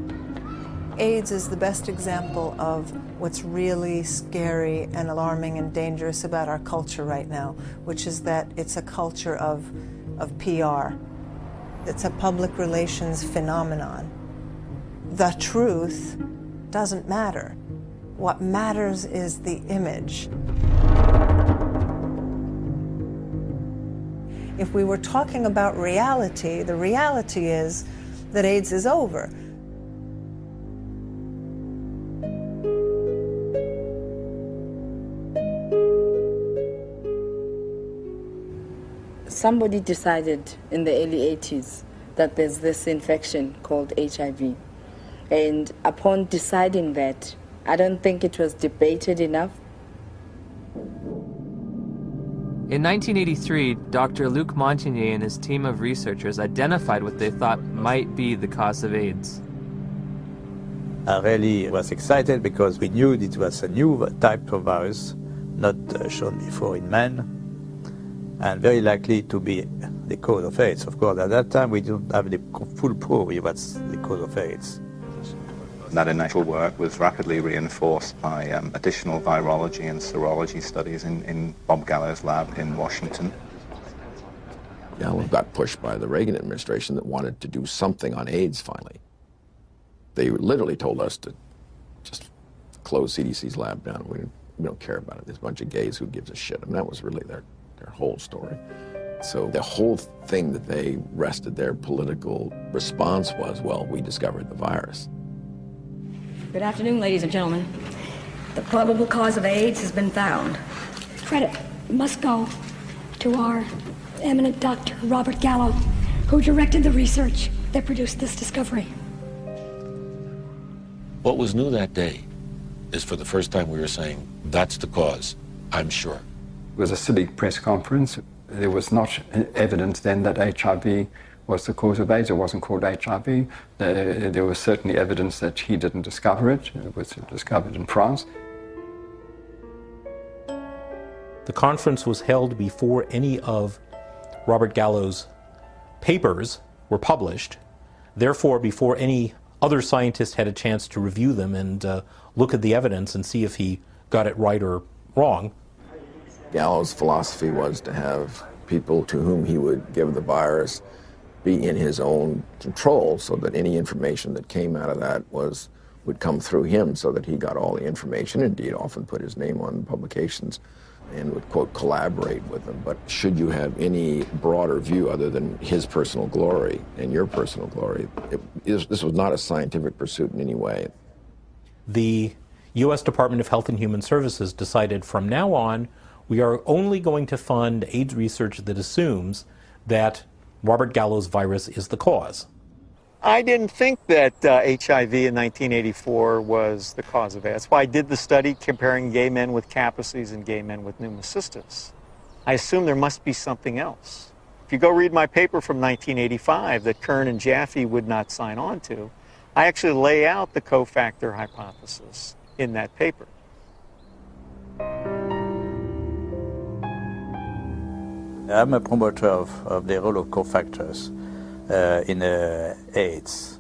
AIDS is the best example of what's really scary and alarming and dangerous about our culture right now, which is that it's a culture of PR. It's a public relations phenomenon. The truth doesn't matter. What matters is the image. If we were talking about reality, the reality is that AIDS is over. Somebody decided in the early 80s that there's this infection called HIV. And upon deciding that, I don't think it was debated enough. In 1983, Dr. Luc Montagnier and his team of researchers identified what they thought might be the cause of AIDS. I really was excited because we knew it was a new type of virus, not shown before in men, and very likely to be the cause of AIDS. Of course, at that time, we didn't have the full proof of what's the cause of AIDS. That initial work was rapidly reinforced by additional virology and serology studies in Bob Gallo's lab in Washington. Gallo got pushed by the Reagan administration that wanted to do something on AIDS finally. They literally told us to just close CDC's lab down. We don't care about it. There's a bunch of gays, who gives a shit? I mean, that was really their whole story. So the whole thing that they rested their political response was, well, we discovered the virus. Good afternoon, ladies and gentlemen. The probable cause of AIDS has been found. Credit must go to our eminent Dr. Robert Gallo, who directed the research that produced this discovery. What was new that day is for the first time we were saying, that's the cause, I'm sure. It was a silly press conference. There was not evidence then that HIV was the cause of AIDS. It wasn't called HIV. There was certainly evidence that he didn't discover it. It was discovered in France. The conference was held before any of Robert Gallo's papers were published, therefore before any other scientist had a chance to review them and look at the evidence and see if he got it right or wrong. Gallo's philosophy was to have people to whom he would give the virus be in his own control, so that any information that came out of that would come through him, so that he got all the information, indeed often put his name on publications and would, quote, collaborate with them. But should you have any broader view other than his personal glory and your personal glory, this was not a scientific pursuit in any way. The U.S. Department of Health and Human Services decided from now on we are only going to fund AIDS research that assumes that Robert Gallo's virus is the cause. I didn't think that HIV in 1984 was the cause of AIDS. That's why I did the study comparing gay men with Kaposi's and gay men with pneumocystis. I assume there must be something else. If you go read my paper from 1985 that Kern and Jaffe would not sign on to, I actually lay out the cofactor hypothesis in that paper. I'm a promoter of the role of cofactors in AIDS.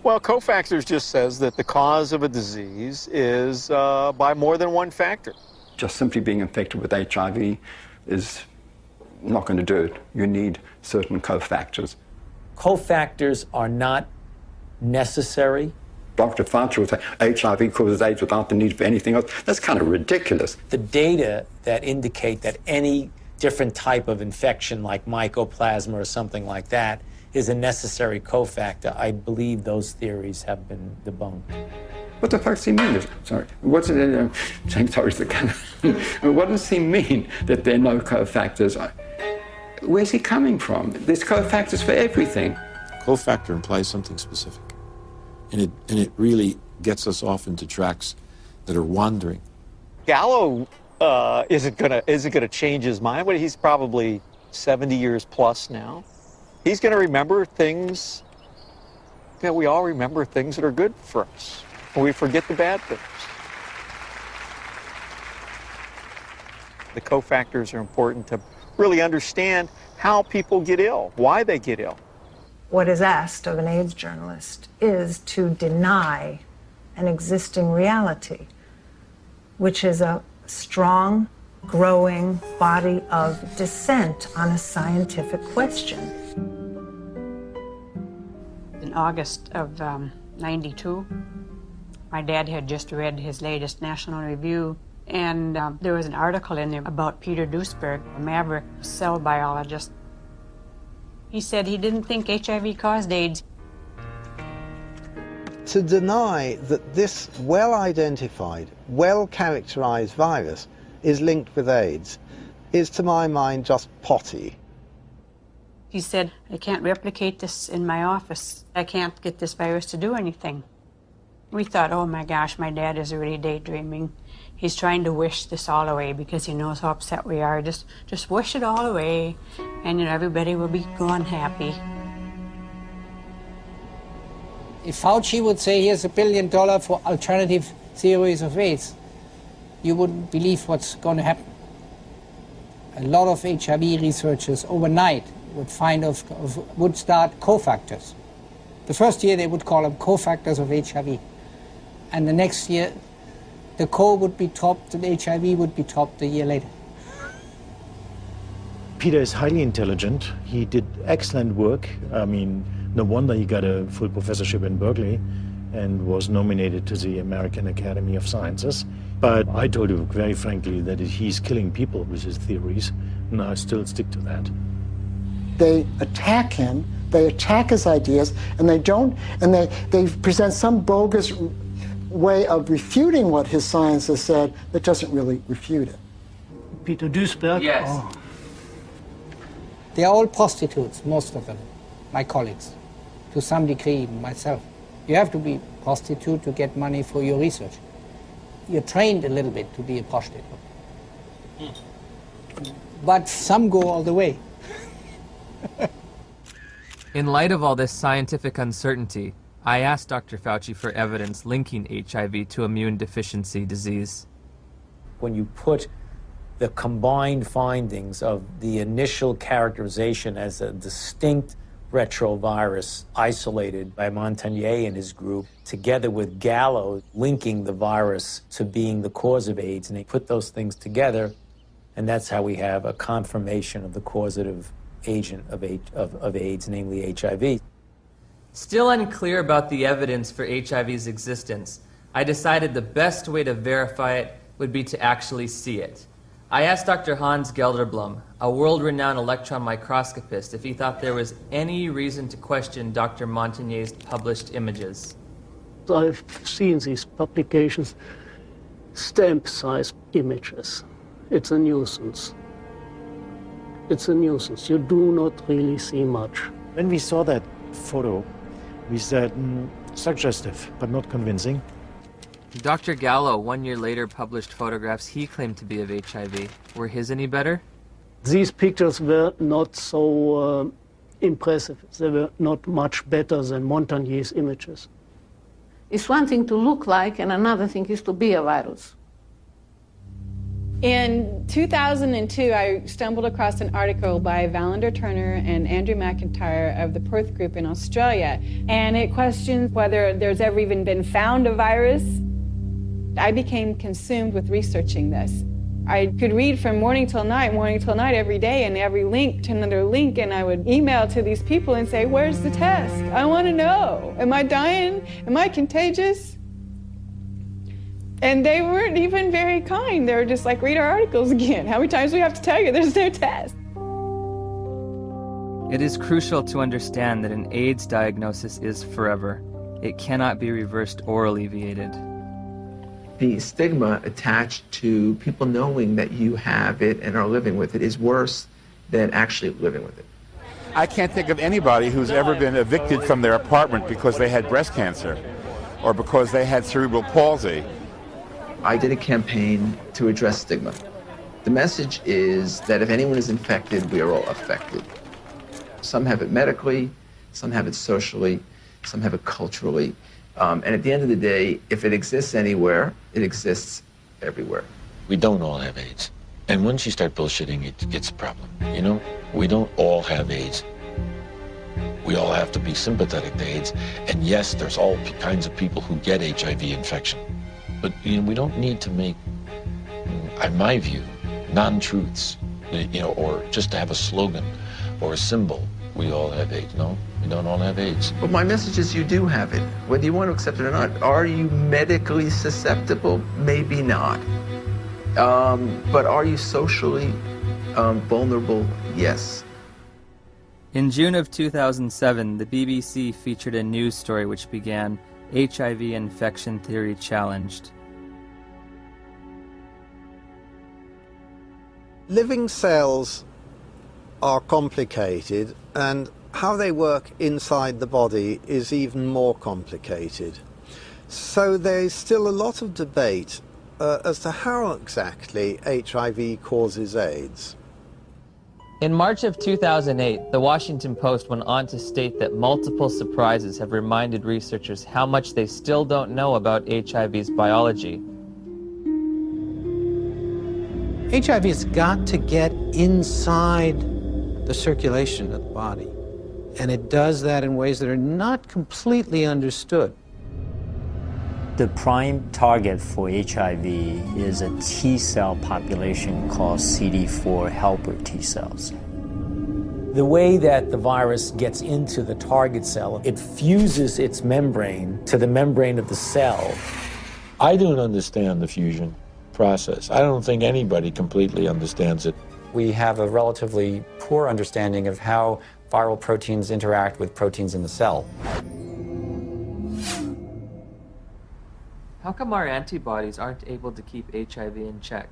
Well, cofactors just says that the cause of a disease is by more than one factor. Just simply being infected with HIV is not going to do it. You need certain cofactors. Cofactors are not necessary. Dr. Fauci would say HIV causes AIDS without the need for anything else. That's kind of ridiculous. The data that indicate that any different type of infection like mycoplasma or something like that is a necessary cofactor, I believe those theories have been debunked. What the fuck does he mean? Sorry. What's it? What does he mean that there are no cofactors? Where's he coming from? There's cofactors for everything. Cofactor implies something specific. And it really gets us off into tracks that are wandering. Gallo isn't gonna change his mind. But he's probably 70 years plus now. He's gonna remember things. You know, we all remember things that are good for us, and we forget the bad things. The cofactors are important to really understand how people get ill, why they get ill. What is asked of an AIDS journalist is to deny an existing reality, which is a strong, growing body of dissent on a scientific question. In August of '92, my dad had just read his latest National Review, and there was an article in there about Peter Duesberg, a maverick cell biologist. He said he didn't think HIV caused AIDS. To deny that this well-identified, well-characterized virus is linked with AIDS is, to my mind, just potty. He said, I can't replicate this in my office. I can't get this virus to do anything. We thought, oh my gosh, my dad is really daydreaming. He's trying to wish this all away because he knows how upset we are. Just wish it all away, and you know, everybody will be gone happy. If Fauci would say, here's $1 billion for alternative theories of AIDS, you wouldn't believe what's going to happen. A lot of HIV researchers overnight would would start cofactors. The first year they would call them cofactors of HIV. And the next year, the co would be topped and HIV would be topped a year later. Peter is highly intelligent. He did excellent work. I mean, no wonder he got a full professorship in Berkeley and was nominated to the American Academy of Sciences. But I told you very frankly that he's killing people with his theories, and I still stick to that. They attack him, they attack his ideas, and they present some bogus way of refuting what his science has said that doesn't really refute it. Peter Duesberg? Yes. Oh. They are all prostitutes, most of them, my colleagues, to some degree, myself. You have to be a prostitute to get money for your research. You're trained a little bit to be a prostitute. But some go all the way. In light of all this scientific uncertainty, I asked Dr. Fauci for evidence linking HIV to immune deficiency disease. When you put the combined findings of the initial characterization as a distinct retrovirus isolated by Montagnier and his group, together with Gallo linking the virus to being the cause of AIDS, and they put those things together, and that's how we have a confirmation of the causative agent of AIDS, namely HIV. Still unclear about the evidence for HIV's existence, I decided the best way to verify it would be to actually see it. I asked Dr. Hans Gelderblum, a world-renowned electron microscopist, if he thought there was any reason to question Dr. Montagnier's published images. I've seen these publications, stamp-sized images. It's a nuisance. It's a nuisance. You do not really see much. When we saw that photo, we said, suggestive, but not convincing. Dr. Gallo, 1 year later, published photographs he claimed to be of HIV. Were his any better? These pictures were not so impressive. They were not much better than Montagnier's images. It's one thing to look like, and another thing is to be a virus. In 2002, I stumbled across an article by Valander Turner and Andrew McIntyre of the Perth Group in Australia, and it questioned whether there's ever even been found a virus. I became consumed with researching this. I could read from morning till night every day, and every link to another link, and I would email to these people and say, where's the test? I want to know. Am I dying? Am I contagious? And they weren't even very kind. They were just like, read our articles again. How many times do we have to tell you there's no test? It is crucial to understand that an AIDS diagnosis is forever. It cannot be reversed or alleviated. The stigma attached to people knowing that you have it and are living with it is worse than actually living with it. I can't think of anybody who's ever been evicted from their apartment because they had breast cancer or because they had cerebral palsy. I did a campaign to address stigma. The message is that if anyone is infected, we are all affected. Some have it medically, some have it socially, some have it culturally. And at the end of the day, if it exists anywhere, it exists everywhere. We don't all have AIDS. And once you start bullshitting, it's a problem. You know, we don't all have AIDS. We all have to be sympathetic to AIDS. And yes, there's all kinds of people who get HIV infection. But you know, we don't need to make, in my view, non-truths, you know, or just to have a slogan or a symbol. We all have AIDS. No, we don't all have AIDS. But my message is you do have it, whether you want to accept it or not. Are you medically susceptible? Maybe not. But are you socially vulnerable? Yes. In June of 2007, the BBC featured a news story which began, HIV infection theory challenged. Living cells are complicated, and how they work inside the body is even more complicated. So there's still a lot of debate as to how exactly HIV causes AIDS. In March of 2008, the Washington Post went on to state that multiple surprises have reminded researchers how much they still don't know about HIV's biology. HIV has got to get inside the circulation of the body, and it does that in ways that are not completely understood. The prime target for HIV is a T cell population called CD4 helper T cells. The way that the virus gets into the target cell, it fuses its membrane to the membrane of the cell. I don't understand the fusion process. I don't think anybody completely understands it. We have a relatively poor understanding of how viral proteins interact with proteins in the cell. How come our antibodies aren't able to keep HIV in check?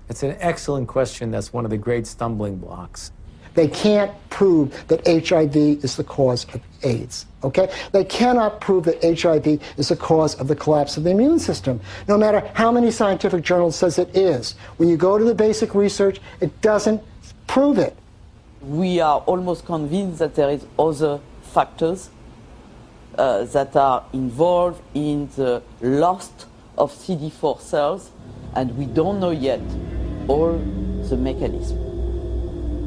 It's an excellent question. That's one of the great stumbling blocks. They can't prove that HIV is the cause of AIDS, okay? They cannot prove that HIV is the cause of the collapse of the immune system, no matter how many scientific journals says it is. When you go to the basic research, it doesn't prove it. We are almost convinced that there is other factors that are involved in the loss of CD4 cells, and we don't know yet all the mechanism.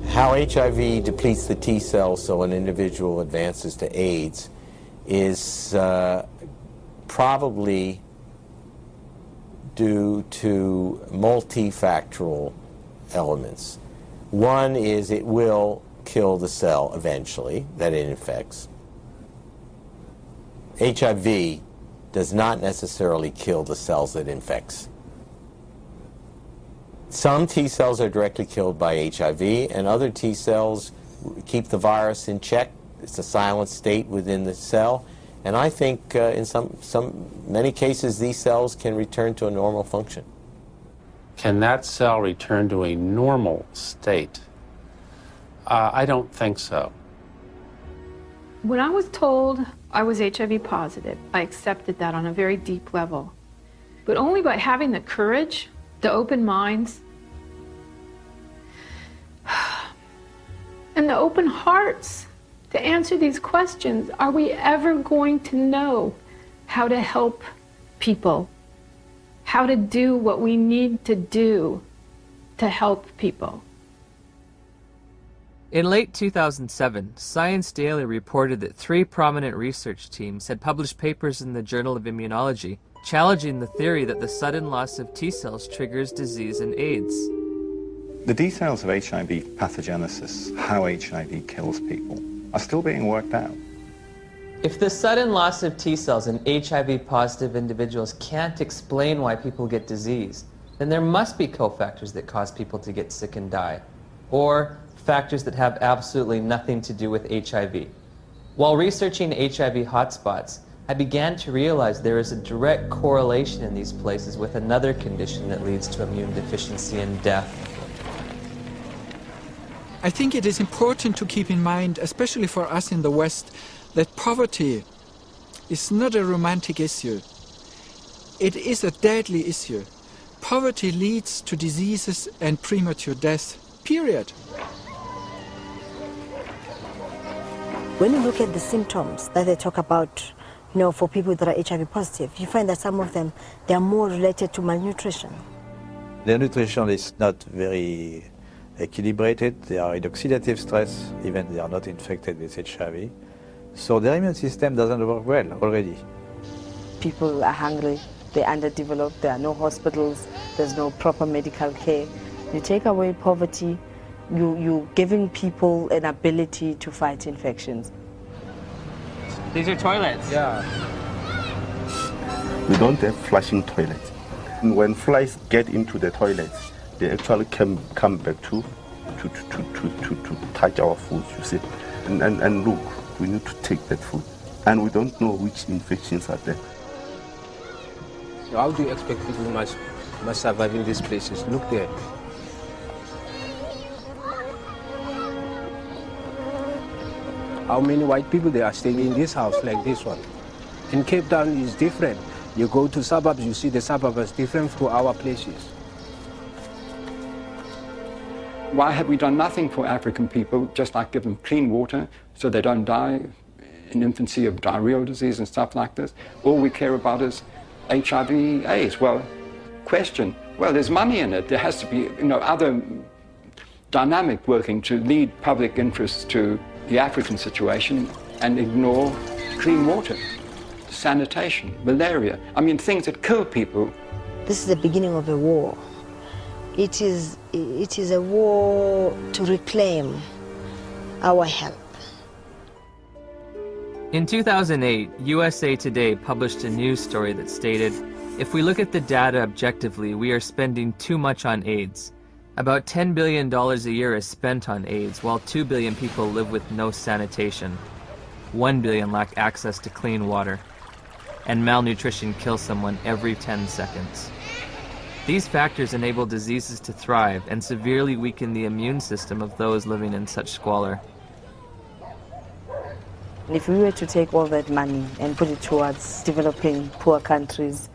How HIV depletes the T cells so an individual advances to AIDS is probably due to multifactorial elements. One is it will kill the cell eventually that it infects. HIV does not necessarily kill the cells that it infects. Some T cells are directly killed by HIV, and other T cells keep the virus in check. It's a silent state within the cell, and I think in many cases these cells can return to a normal function. Can that cell return to a normal state? I don't think so. When I was told I was HIV positive, I accepted that on a very deep level. But only by having the courage, the open minds, and the open hearts to answer these questions are we ever going to know how to help people, how to do what we need to do to help people. In late 2007, Science Daily reported that 3 prominent research teams had published papers in the Journal of Immunology challenging the theory that the sudden loss of T cells triggers disease and AIDS. The details of HIV pathogenesis, how HIV kills people, are still being worked out. If the sudden loss of T cells in HIV-positive individuals can't explain why people get disease, then there must be cofactors that cause people to get sick and die, or factors that have absolutely nothing to do with HIV. While researching HIV hotspots, I began to realize there is a direct correlation in these places with another condition that leads to immune deficiency and death. I think it is important to keep in mind, especially for us in the West, that poverty is not a romantic issue. It is a deadly issue. Poverty leads to diseases and premature death, period. When you look at the symptoms that they talk about, for people that are HIV positive, you find that some of them, they are more related to malnutrition. Their nutrition is not very equilibrated. They are in oxidative stress, even they are not infected with HIV. So their immune system doesn't work well already. People are hungry, they're underdeveloped, there are no hospitals, there's no proper medical care. You take away poverty, you're giving people an ability to fight infections. These are toilets. Yeah. We don't have flushing toilets. When flies get into the toilets, they actually come back to touch our food, you see. And look, we need to take that food. And we don't know which infections are there. So how do you expect people must survive in these places? Look there. How many white people they are staying in this house like this one? In Cape Town is different. You go to suburbs, you see the suburbs is different from our places. Why have we done nothing for African people, just like give them clean water so they don't die in infancy of diarrheal disease and stuff like this? All we care about is HIV, AIDS. Well, question, well, there's money in it. There has to be, other dynamic working to lead public interest to the African situation and ignore clean water, sanitation, malaria. I mean, things that kill people. This is the beginning of a war. It is a war to reclaim our health. In 2008, USA Today published a news story that stated, if we look at the data objectively, we are spending too much on AIDS. About $10 billion a year is spent on AIDS, while 2 billion people live with no sanitation. 1 billion lack access to clean water. And malnutrition kills someone every 10 seconds. These factors enable diseases to thrive and severely weaken the immune system of those living in such squalor. If we were to take all that money and put it towards developing poor countries,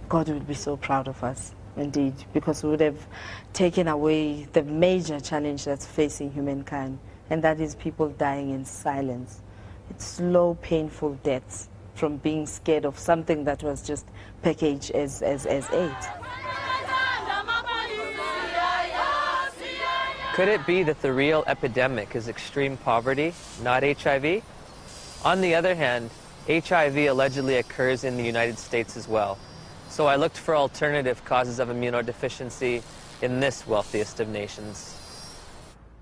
God would be so proud of us, indeed, because we would have taken away the major challenge that's facing humankind, and that is people dying in silence. It's slow, painful deaths from being scared of something that was just packaged as AIDS. Could it be that the real epidemic is extreme poverty, not HIV? On the other hand, HIV allegedly occurs in the United States as well. So I looked for alternative causes of immunodeficiency in this wealthiest of nations.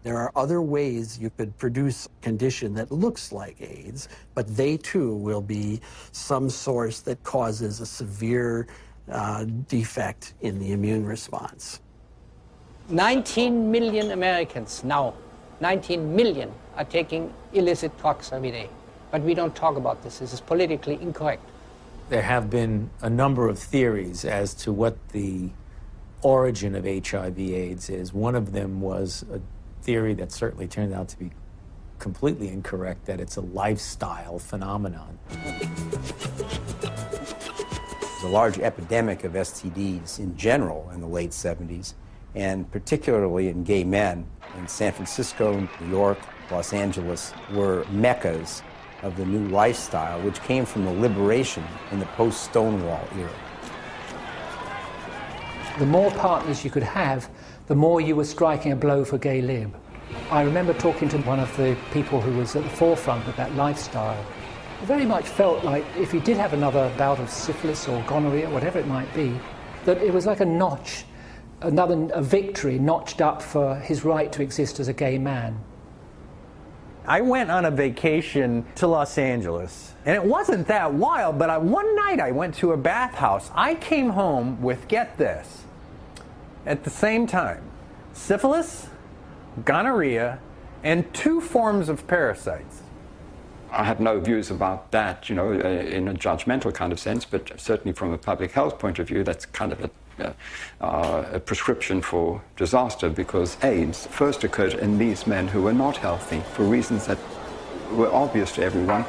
There are other ways you could produce a condition that looks like AIDS, but they too will be some source that causes a severe defect in the immune response. 19 million Americans now, 19 million are taking illicit drugs every day. But we don't talk about this. This is politically incorrect. There have been a number of theories as to what the origin of HIV/AIDS is. One of them was a theory that certainly turned out to be completely incorrect, that it's a lifestyle phenomenon. There's a large epidemic of STDs in general in the late 70s, and particularly in gay men. In San Francisco, New York, Los Angeles were meccas of the new lifestyle, which came from the liberation in the post-Stonewall era. The more partners you could have, the more you were striking a blow for gay lib. I remember talking to one of the people who was at the forefront of that lifestyle. It very much felt like if he did have another bout of syphilis or gonorrhea, whatever it might be, that it was like a notch, a victory notched up for his right to exist as a gay man. I went on a vacation to Los Angeles, and it wasn't that wild, but one night I went to a bathhouse. I came home with, get this, at the same time, syphilis, gonorrhea, and 2 forms of parasites. I have no views about that, you know, in a judgmental kind of sense, but certainly from a public health point of view, that's kind of a prescription for disaster, because AIDS first occurred in these men who were not healthy for reasons that were obvious to everyone.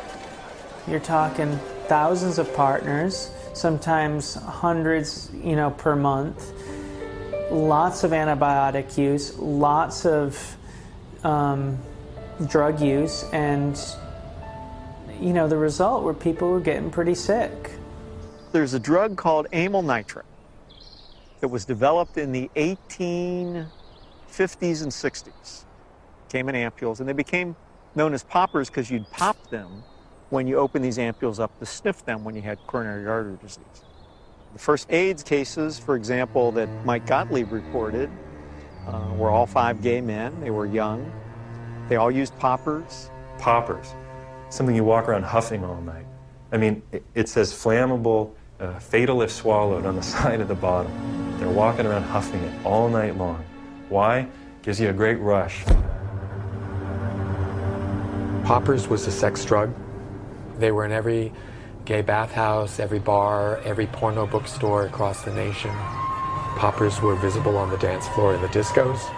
You're talking thousands of partners, sometimes hundreds, per month, lots of antibiotic use, lots of drug use, and the result were people were getting pretty sick. There's a drug called amyl nitrate that was developed in the 1850s and 60s. Came in ampules, and they became known as poppers because you'd pop them when you open these ampules up to sniff them when you had coronary artery disease. The first AIDS cases, for example, that Mike Gottlieb reported were all 5 gay men. They were young. They all used poppers. Poppers, something you walk around huffing all night. I mean, it says flammable, fatal if swallowed on the side of the bottle. They're walking around huffing it all night long. Why? Gives you a great rush. Poppers was a sex drug. They were in every gay bathhouse, every bar, every porno bookstore across the nation. Poppers were visible on the dance floor in the discos.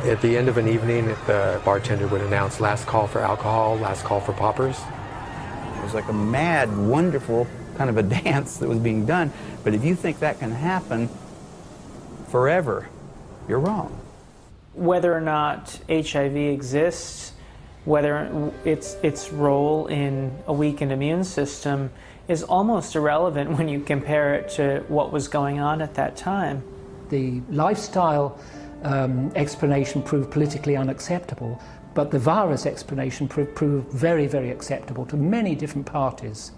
At the end of an evening, the bartender would announce last call for alcohol, last call for poppers. It was like a mad, wonderful kind of a dance that was being done. But if you think that can happen forever, you're wrong. Whether or not HIV exists, whether its role in a weakened immune system is almost irrelevant when you compare it to what was going on at that time. The lifestyle explanation proved politically unacceptable, but the virus explanation proved very, very acceptable to many different parties.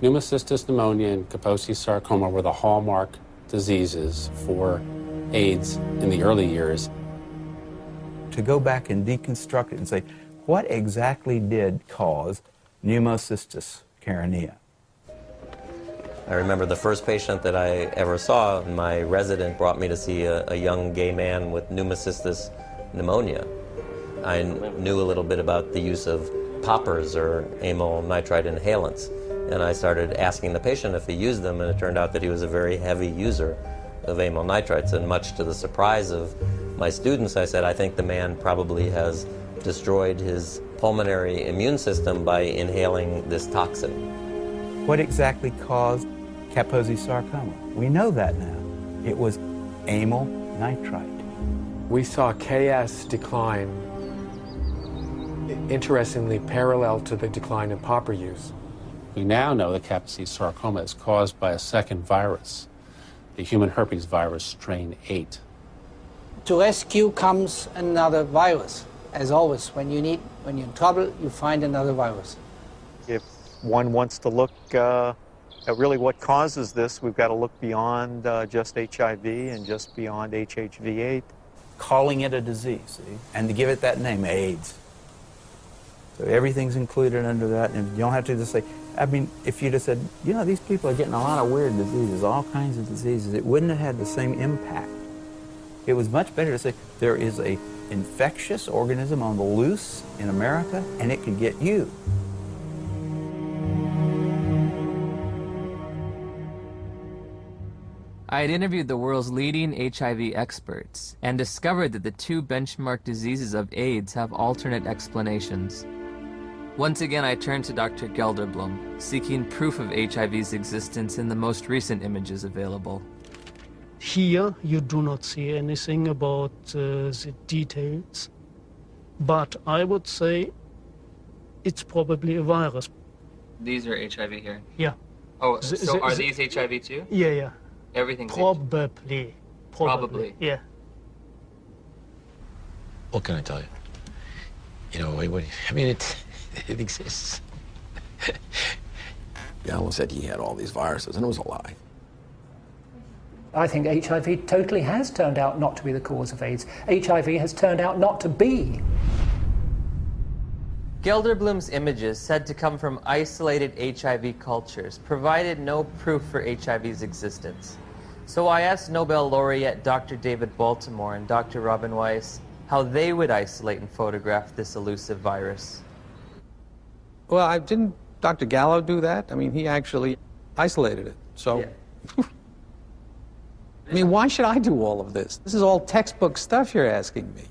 Pneumocystis pneumonia and Kaposi sarcoma were the hallmark diseases for AIDS in the early years. To go back and deconstruct it and say, what exactly did cause pneumocystis carinea? I remember the first patient that I ever saw, my resident brought me to see a young gay man with pneumocystis pneumonia. I knew a little bit about the use of poppers or amyl nitrite inhalants, and I started asking the patient if he used them, and it turned out that he was a very heavy user of amyl nitrites, and much to the surprise of my students, I said, I think the man probably has destroyed his pulmonary immune system by inhaling this toxin. What exactly caused Kaposi sarcoma? We know that now. It was amyl nitrite. We saw Ks decline, interestingly parallel to the decline in popper use. We now know that Kaposi sarcoma is caused by a second virus, the human herpes virus strain 8. To rescue comes another virus. As always, when you're in trouble, you find another virus. If one wants to look at really what causes this, we've got to look beyond just HIV and just beyond HHV8. Calling it a disease, see? And to give it that name, AIDS. So everything's included under that, and you don't have to just say, I mean, if you just said, you know, these people are getting a lot of weird diseases, all kinds of diseases, it wouldn't have had the same impact. It was much better to say, there is a infectious organism on the loose in America, and it could get you. I had interviewed the world's leading HIV experts and discovered that the two benchmark diseases of AIDS have alternate explanations. Once again, I turned to Dr. Gelderblum, seeking proof of HIV's existence in the most recent images available. Here, you do not see anything about the details, but I would say it's probably a virus. These are HIV here? Yeah. Oh, so are these HIV too? Yeah, yeah. Everything's Probably. Probably. Yeah. What can I tell you? You know, I mean, it exists. Gallo said he had all these viruses, and it was a lie. I think HIV totally has turned out not to be the cause of AIDS. HIV has turned out not to be. Gelderblum's images, said to come from isolated HIV cultures, provided no proof for HIV's existence. So I asked Nobel laureate Dr. David Baltimore and Dr. Robin Weiss how they would isolate and photograph this elusive virus. Well, didn't Dr. Gallo do that? I mean, he actually isolated it, so... Yeah. I mean, why should I do all of this? This is all textbook stuff you're asking me.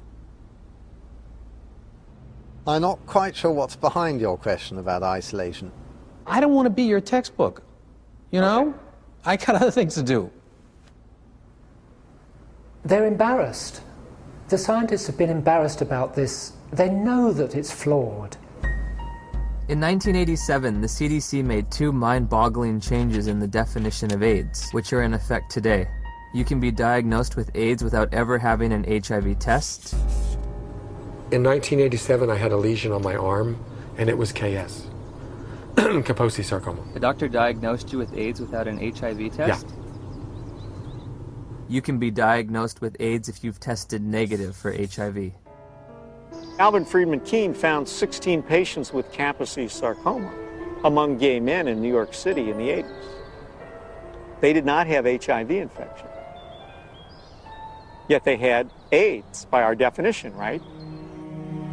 I'm not quite sure what's behind your question about isolation. I don't want to be your textbook, you know? I got other things to do. They're embarrassed. The scientists have been embarrassed about this. They know that it's flawed. In 1987, the CDC made two mind-boggling changes in the definition of AIDS, which are in effect today. You can be diagnosed with AIDS without ever having an HIV test. In 1987, I had a lesion on my arm, and it was KS. Kaposi sarcoma. The doctor diagnosed you with AIDS without an HIV test? Yeah. You can be diagnosed with AIDS if you've tested negative for HIV. Alvin Friedman Keene found 16 patients with Kaposi sarcoma among gay men in New York City in the 80s. They did not have HIV infection. Yet they had AIDS by our definition, right?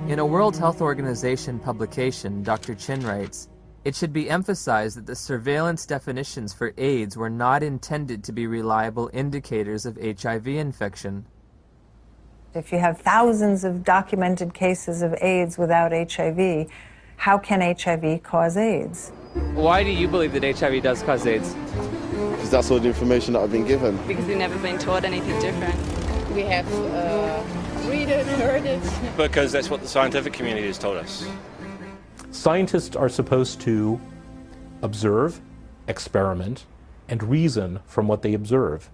In a World Health Organization publication, Dr. Chin writes, "It should be emphasized that the surveillance definitions for AIDS were not intended to be reliable indicators of HIV infection." If you have thousands of documented cases of AIDS without HIV, how can HIV cause AIDS? Why do you believe that HIV does cause AIDS? Because that's all the information that I've been given. Because we've never been taught anything different. We have read it, heard it. Because that's what the scientific community has told us. Scientists are supposed to observe, experiment, and reason from what they observe.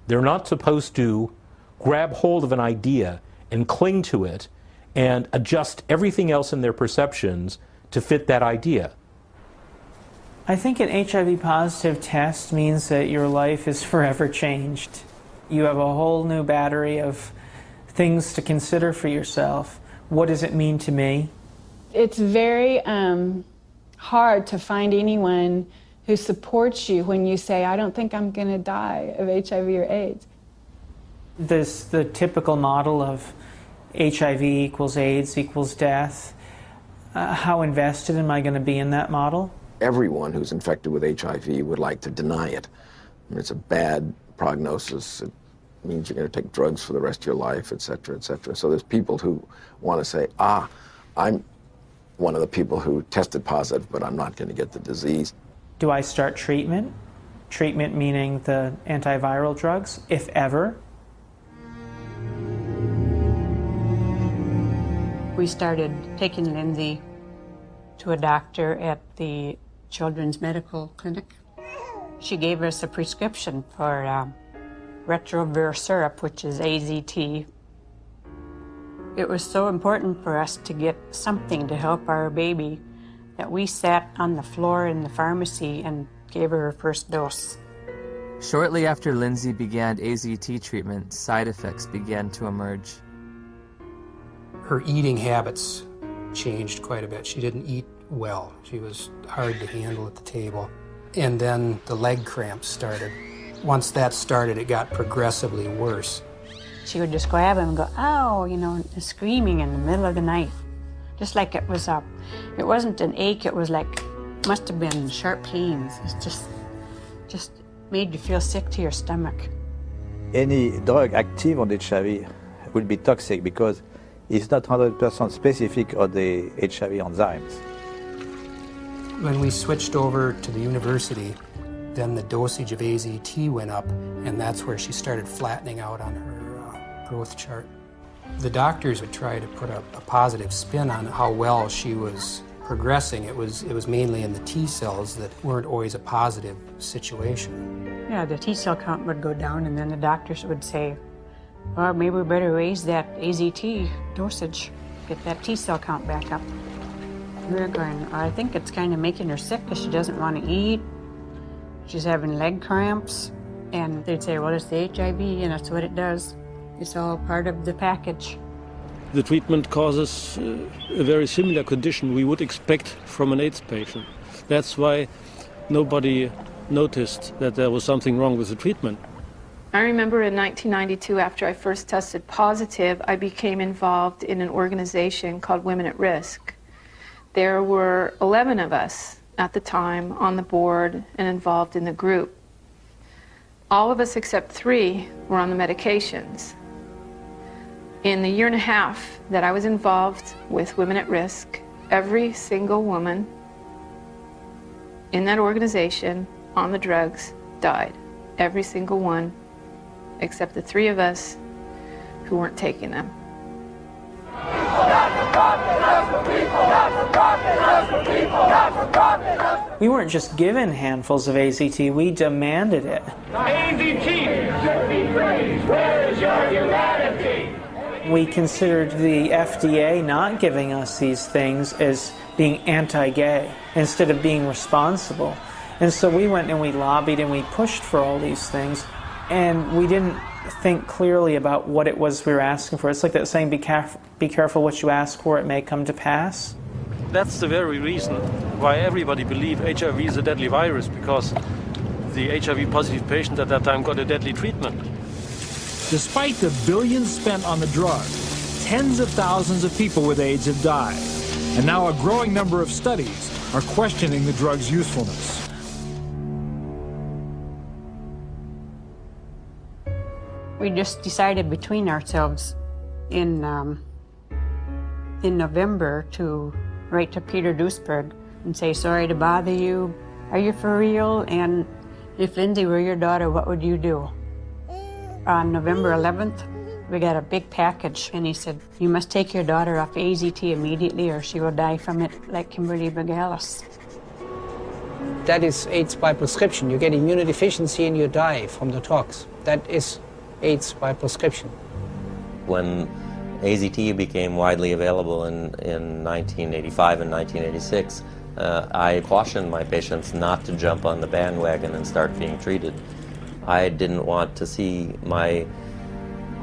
They're not supposed to grab hold of an idea and cling to it and adjust everything else in their perceptions to fit that idea. I think an HIV positive test means that your life is forever changed. You have a whole new battery of things to consider for yourself. What does it mean to me? It's very hard to find anyone who supports you when you say, I don't think I'm going to die of HIV or AIDS. The typical model of HIV equals AIDS equals death. How invested am I going to be in that model? Everyone who's infected with HIV would like to deny it. I mean, it's a bad prognosis. It means you're going to take drugs for the rest of your life, et cetera, et cetera. So there's people who want to say, I'm one of the people who tested positive, but I'm not going to get the disease. Do I start treatment? Treatment meaning the antiviral drugs, if ever. We started taking Lindsay to a doctor at the Children's Medical Clinic. She gave us a prescription for retrovir syrup, which is AZT. It was so important for us to get something to help our baby that we sat on the floor in the pharmacy and gave her first dose. Shortly after Lindsay began AZT treatment, side effects began to emerge. Her eating habits changed quite a bit. She didn't eat well. She was hard to handle at the table. And then the leg cramps started. Once that started, it got progressively worse. She would just grab him and go, ow, you know, screaming in the middle of the night. Just like it was it wasn't an ache, it was like, must have been sharp pains. It's just made you feel sick to your stomach. Any drug active on HIV will be toxic because it's not 100% specific on the HIV enzymes. When we switched over to the university, then the dosage of AZT went up, and that's where she started flattening out on her growth chart. The doctors would try to put a positive spin on how well she was progressing. It was mainly in the T cells that weren't always a positive situation. Yeah, the T cell count would go down, and then the doctors would say, well, maybe we better raise that AZT dosage, get that T cell count back up. We were going, I think it's kind of making her sick because she doesn't want to eat. She's having leg cramps. And they'd say, well, it's the HIV, and that's what it does. It's all part of the package. The treatment causes a very similar condition we would expect from an AIDS patient. That's why nobody noticed that there was something wrong with the treatment. I remember in 1992, after I first tested positive, I became involved in an organization called Women at Risk. There were 11 of us at the time on the board and involved in the group. All of us except 3 were on the medications. In the year and a half that I was involved with Women at Risk, every single woman in that organization on the drugs died. Every single one, except the 3 of us who weren't taking them. We weren't just given handfuls of AZT, we demanded it. AZT should be praised. Where is your humanity? We considered the FDA not giving us these things as being anti-gay instead of being responsible. And so we went and we lobbied and we pushed for all these things, and we didn't think clearly about what it was we were asking for. It's like that saying, be careful what you ask for, it may come to pass. That's the very reason why everybody believed HIV is a deadly virus, because the HIV-positive patient at that time got a deadly treatment. Despite the billions spent on the drug, tens of thousands of people with AIDS have died. And now a growing number of studies are questioning the drug's usefulness. We just decided between ourselves in November to write to Peter Duisberg and say, sorry to bother you. Are you for real? And if Lindsay were your daughter, what would you do? On November 11th, we got a big package, and he said, you must take your daughter off AZT immediately or she will die from it like Kimberly Begalis. That is AIDS by prescription. You get immunodeficiency and you die from the tox. That is AIDS by prescription. When AZT became widely available in 1985 and 1986, I cautioned my patients not to jump on the bandwagon and start being treated. I didn't want to see my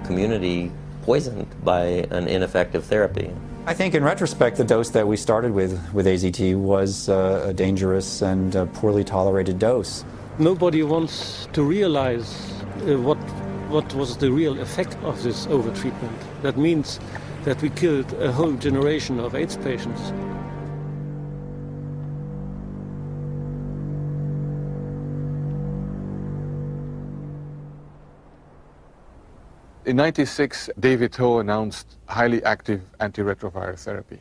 community poisoned by an ineffective therapy. I think in retrospect, the dose that we started with AZT was a dangerous and poorly tolerated dose. Nobody wants to realize what was the real effect of this overtreatment. That means that we killed a whole generation of AIDS patients. In 1996, David Ho announced highly active antiretroviral therapy.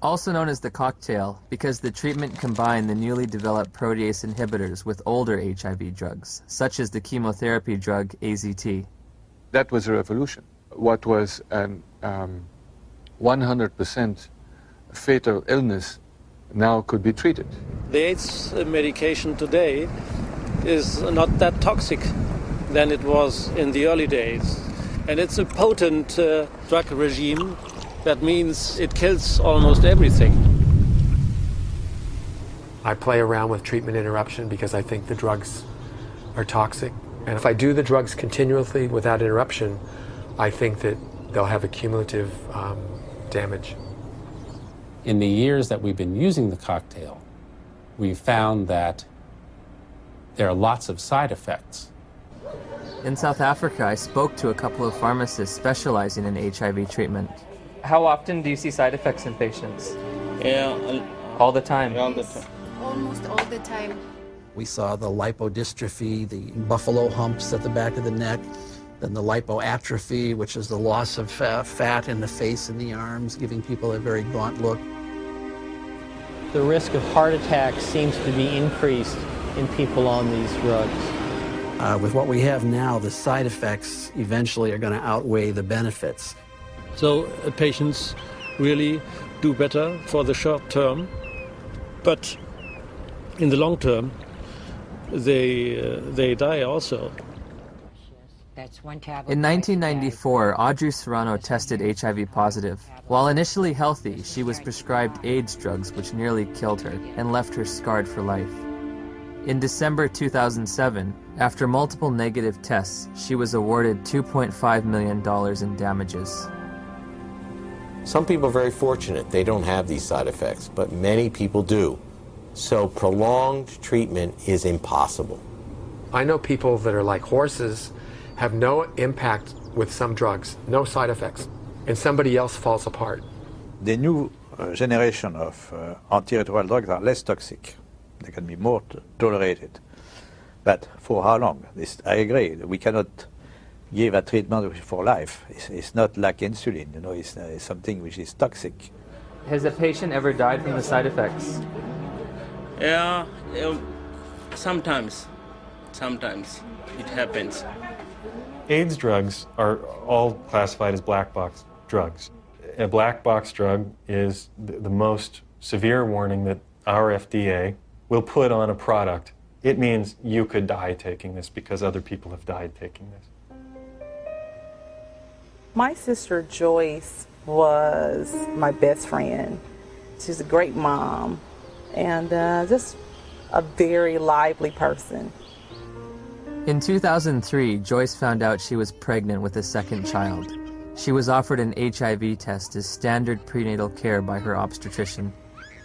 Also known as the cocktail, because the treatment combined the newly developed protease inhibitors with older HIV drugs, such as the chemotherapy drug AZT. That was a revolution. What was an 100% fatal illness now could be treated. The AIDS medication today is not that toxic than it was in the early days. And it's a potent drug regime. That means it kills almost everything. I play around with treatment interruption because I think the drugs are toxic. And if I do the drugs continuously without interruption, I think that they'll have a cumulative damage. In the years that we've been using the cocktail, we've found that there are lots of side effects. In South Africa, I spoke to a couple of pharmacists specializing in HIV treatment. How often do you see side effects in patients? All the time? Almost all the time. We saw the lipodystrophy, the buffalo humps at the back of the neck, then the lipoatrophy, which is the loss of fat in the face and the arms, giving people a very gaunt look. The risk of heart attack seems to be increased in people on these drugs. With what we have now, the side effects eventually are going to outweigh the benefits. So patients really do better for the short term, but in the long term, they die also. In 1994, Audrey Serrano tested HIV positive. While initially healthy, she was prescribed AIDS drugs which nearly killed her and left her scarred for life. In December 2007, after multiple negative tests, she was awarded $2.5 million in damages. Some people are very fortunate. They don't have these side effects, but many people do. So prolonged treatment is impossible. I know people that are like horses, have no impact with some drugs, no side effects, and somebody else falls apart. The new generation of antiretroviral drugs are less toxic. They can be more tolerated. But for how long? I agree. We cannot give a treatment for life. It's not like insulin, you know, it's something which is toxic. Has a patient ever died from the side effects? Yeah, sometimes it happens. AIDS drugs are all classified as black box drugs. A black box drug is the most severe warning that our FDA will put on a product. It means you could die taking this because other people have died taking this. My sister Joyce was my best friend. She's a great mom and just a very lively person. In 2003, Joyce found out she was pregnant with a second child. She was offered an HIV test as standard prenatal care by her obstetrician.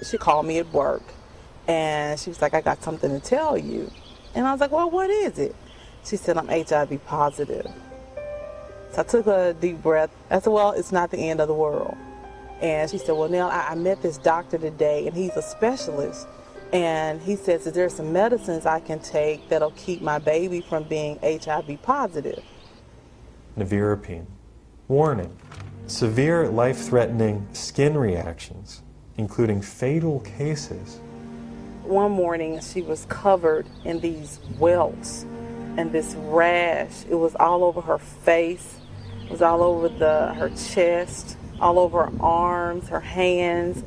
She called me at work and she was like, I got something to tell you. And I was like, well, what is it? She said, I'm HIV positive. So I took a deep breath. I said, well, it's not the end of the world. And she said, well, Nell, I met this doctor today and he's a specialist. And he says that there's some medicines I can take that'll keep my baby from being HIV positive. Nevirapine. Warning. Severe life-threatening skin reactions, including fatal cases. One morning she was covered in these welts and this rash. It was all over her face. It was all over her chest, all over her arms, her hands.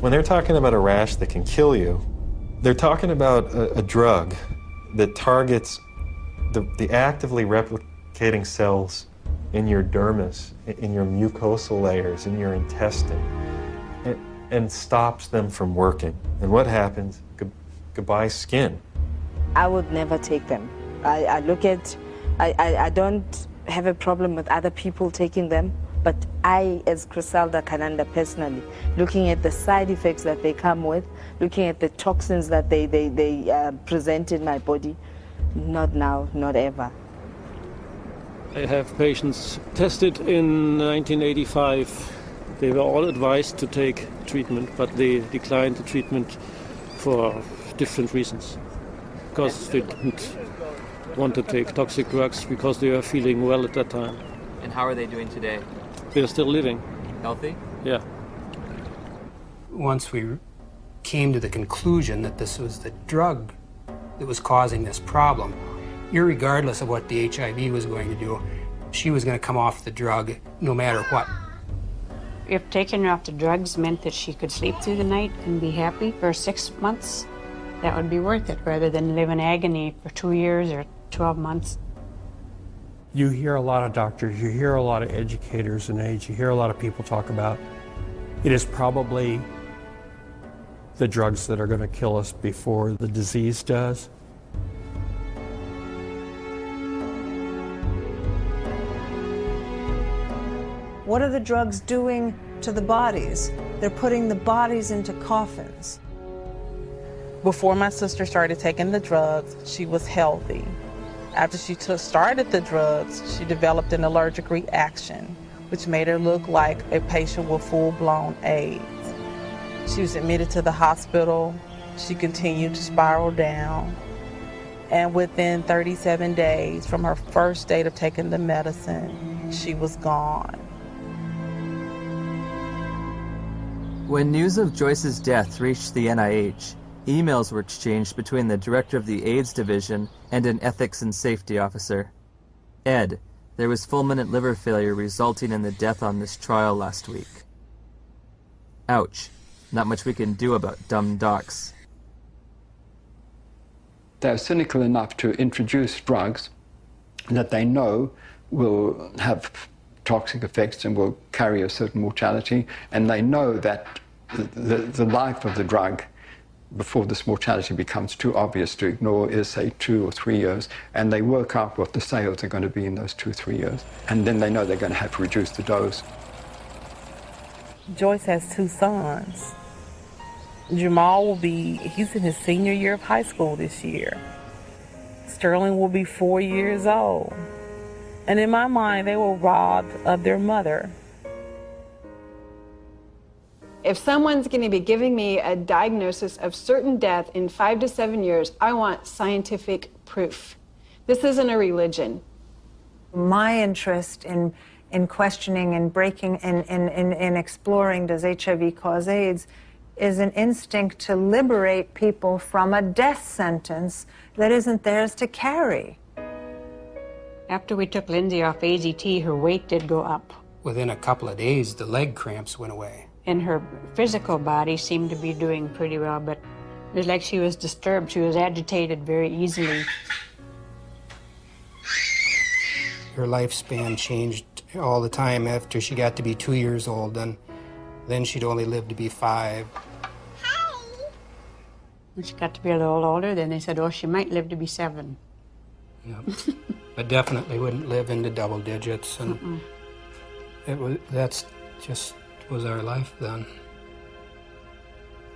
When they're talking about a rash that can kill you, they're talking about a drug that targets the actively replicating cells in your dermis, in your mucosal layers, in your intestine, and stops them from working. And what happens? Goodbye skin. I would never take them. I don't have a problem with other people taking them, but I, as Griselda Kananda personally, looking at the side effects that they come with, looking at the toxins that they present in my body, not now, not ever. I have patients tested in 1985. They were all advised to take treatment, but they declined the treatment for different reasons. Because they didn't want to take toxic drugs because they were feeling well at that time. And how are they doing today? They're still living. Healthy? Yeah. Once we came to the conclusion that this was the drug that was causing this problem, irregardless of what the HIV was going to do, she was going to come off the drug no matter what. If taking her off the drugs meant that she could sleep through the night and be happy for 6 months, that would be worth it, rather than live in agony for 2 years or 12 months. You hear a lot of doctors, you hear a lot of educators in AIDS, you hear a lot of people talk about it is probably the drugs that are going to kill us before the disease does. What are the drugs doing to the bodies? They're putting the bodies into coffins. Before my sister started taking the drugs, she was healthy. After she started the drugs, she developed an allergic reaction, which made her look like a patient with full-blown AIDS. She was admitted to the hospital. She continued to spiral down. And within 37 days from her first date of taking the medicine, she was gone. When news of Joyce's death reached the NIH, emails were exchanged between the director of the AIDS division and an ethics and safety officer. Ed, there was fulminant liver failure resulting in the death on this trial last week. Ouch. Not much we can do about dumb docs. They're cynical enough to introduce drugs that they know will have toxic effects and will carry a certain mortality, and they know that the life of the drug before this mortality becomes too obvious to ignore is, say, 2 or 3 years, and they work out what the sales are going to be in those 2 or 3 years, and then they know they're going to have to reduce the dose. Joyce has 2 sons. Jamal he's in his senior year of high school this year. Sterling will be 4 years old. And in my mind, they were robbed of their mother. If someone's going to be giving me a diagnosis of certain death in 5 to 7 years, I want scientific proof. This isn't a religion. My interest in questioning and breaking and exploring does HIV cause AIDS is an instinct to liberate people from a death sentence that isn't theirs to carry. After we took Lindsay off AZT, her weight did go up. Within a couple of days, the leg cramps went away. And her physical body seemed to be doing pretty well, but it was like she was disturbed. She was agitated very easily. Her lifespan changed all the time after she got to be 2 years old. Then she'd only live to be 5. When she got to be a little older, then they said, oh, she might live to be 7. Yep. But definitely wouldn't live into double digits. And that's just was our life then.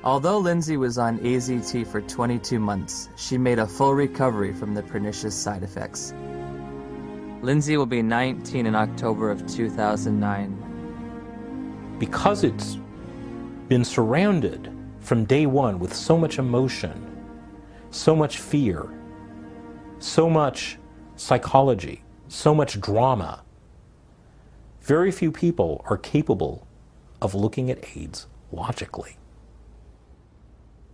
Although Lindsay was on AZT for 22 months, she made a full recovery from the pernicious side effects. Lindsay will be 19 in October of 2009. Because it's been surrounded from day one with so much emotion, so much fear, so much psychology, so much drama, very few people are capable of looking at AIDS logically.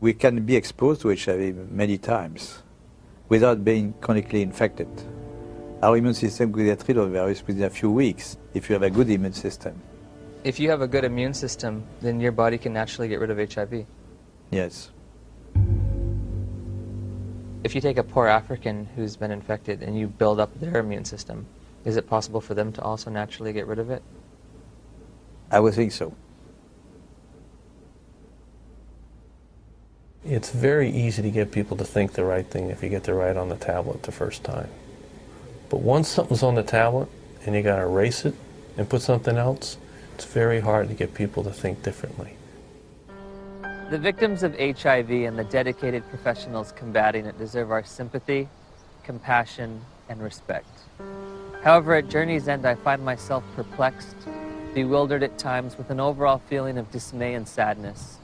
We can be exposed to HIV many times without being chronically infected. Our immune system could get rid of the virus within a few weeks if you have a good immune system. If you have a good immune system, then your body can naturally get rid of HIV. Yes. If you take a poor African who's been infected and you build up their immune system, is it possible for them to also naturally get rid of it? I would think so. It's very easy to get people to think the right thing if you get the right on the tablet the first time. But once something's on the tablet and you got to erase it and put something else, it's very hard to get people to think differently. The victims of HIV and the dedicated professionals combating it deserve our sympathy, compassion, and respect. However, at journey's end, I find myself perplexed, bewildered at times with an overall feeling of dismay and sadness.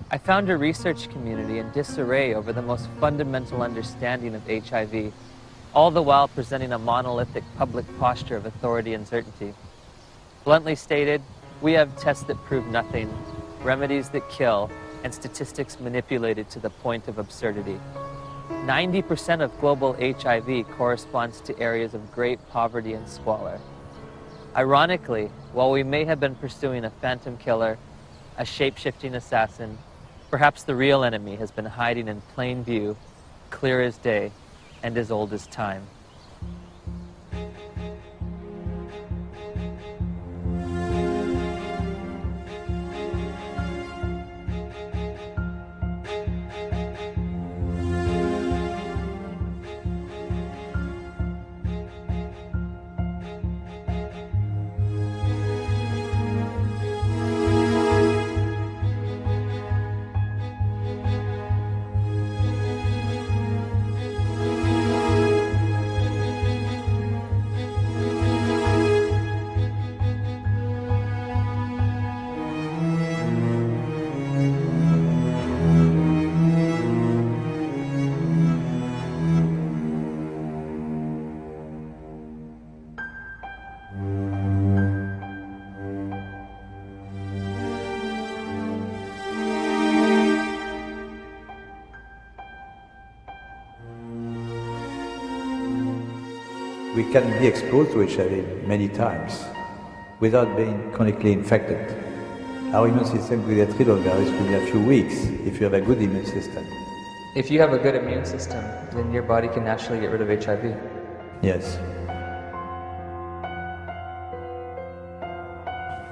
I found a research community in disarray over the most fundamental understanding of HIV, all the while presenting a monolithic public posture of authority and certainty. Bluntly stated, we have tests that prove nothing, remedies that kill, and statistics manipulated to the point of absurdity. 90% of global HIV corresponds to areas of great poverty and squalor. Ironically, while we may have been pursuing a phantom killer, a shape-shifting assassin, perhaps the real enemy has been hiding in plain view, clear as day, and as old as time. We can be exposed to HIV many times without being chronically infected. Our immune system will get rid of the virus within a few weeks if you have a good immune system. If you have a good immune system, then your body can naturally get rid of HIV. Yes.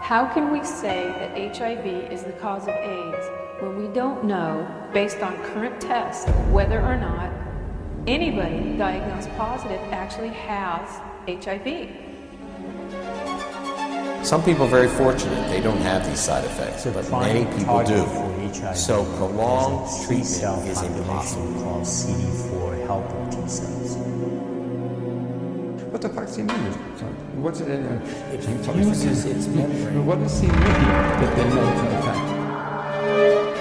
How can we say that HIV is the cause of AIDS when we don't know, based on current tests, whether or not anybody diagnosed positive actually has HIV? Some people are very fortunate, they don't have these side effects, but many people do. So prolonged treatment is impossible. Called CD4 helper T cells. What the fuck's the immune response? What's it in? It uses its membrane. What does he mean that they know for the fact?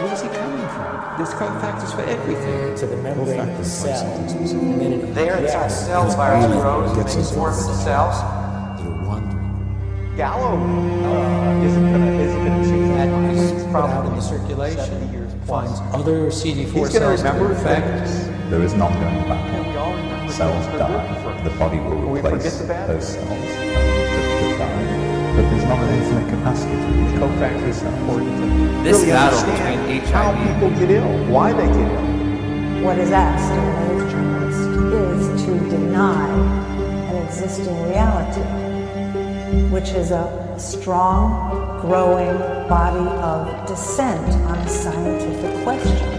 Where's he coming from? There's factors for everything. To the membrane of the cell. And then it there, it's how cell virus grows, and they form the cells. Gallo isn't going to change that. It's probably in the circulation. Finds other CD4 He's going to cells. remember things. There is an ongoing battle. Cells die, the body will replace those cells that die. But there's not an infinite capacity to use cofactors important. This really battle understand between how HIV people get ill, why they get ill. What is asked of an AIDS journalist is to deny an existing reality, which is a strong, growing body of dissent on a scientific question.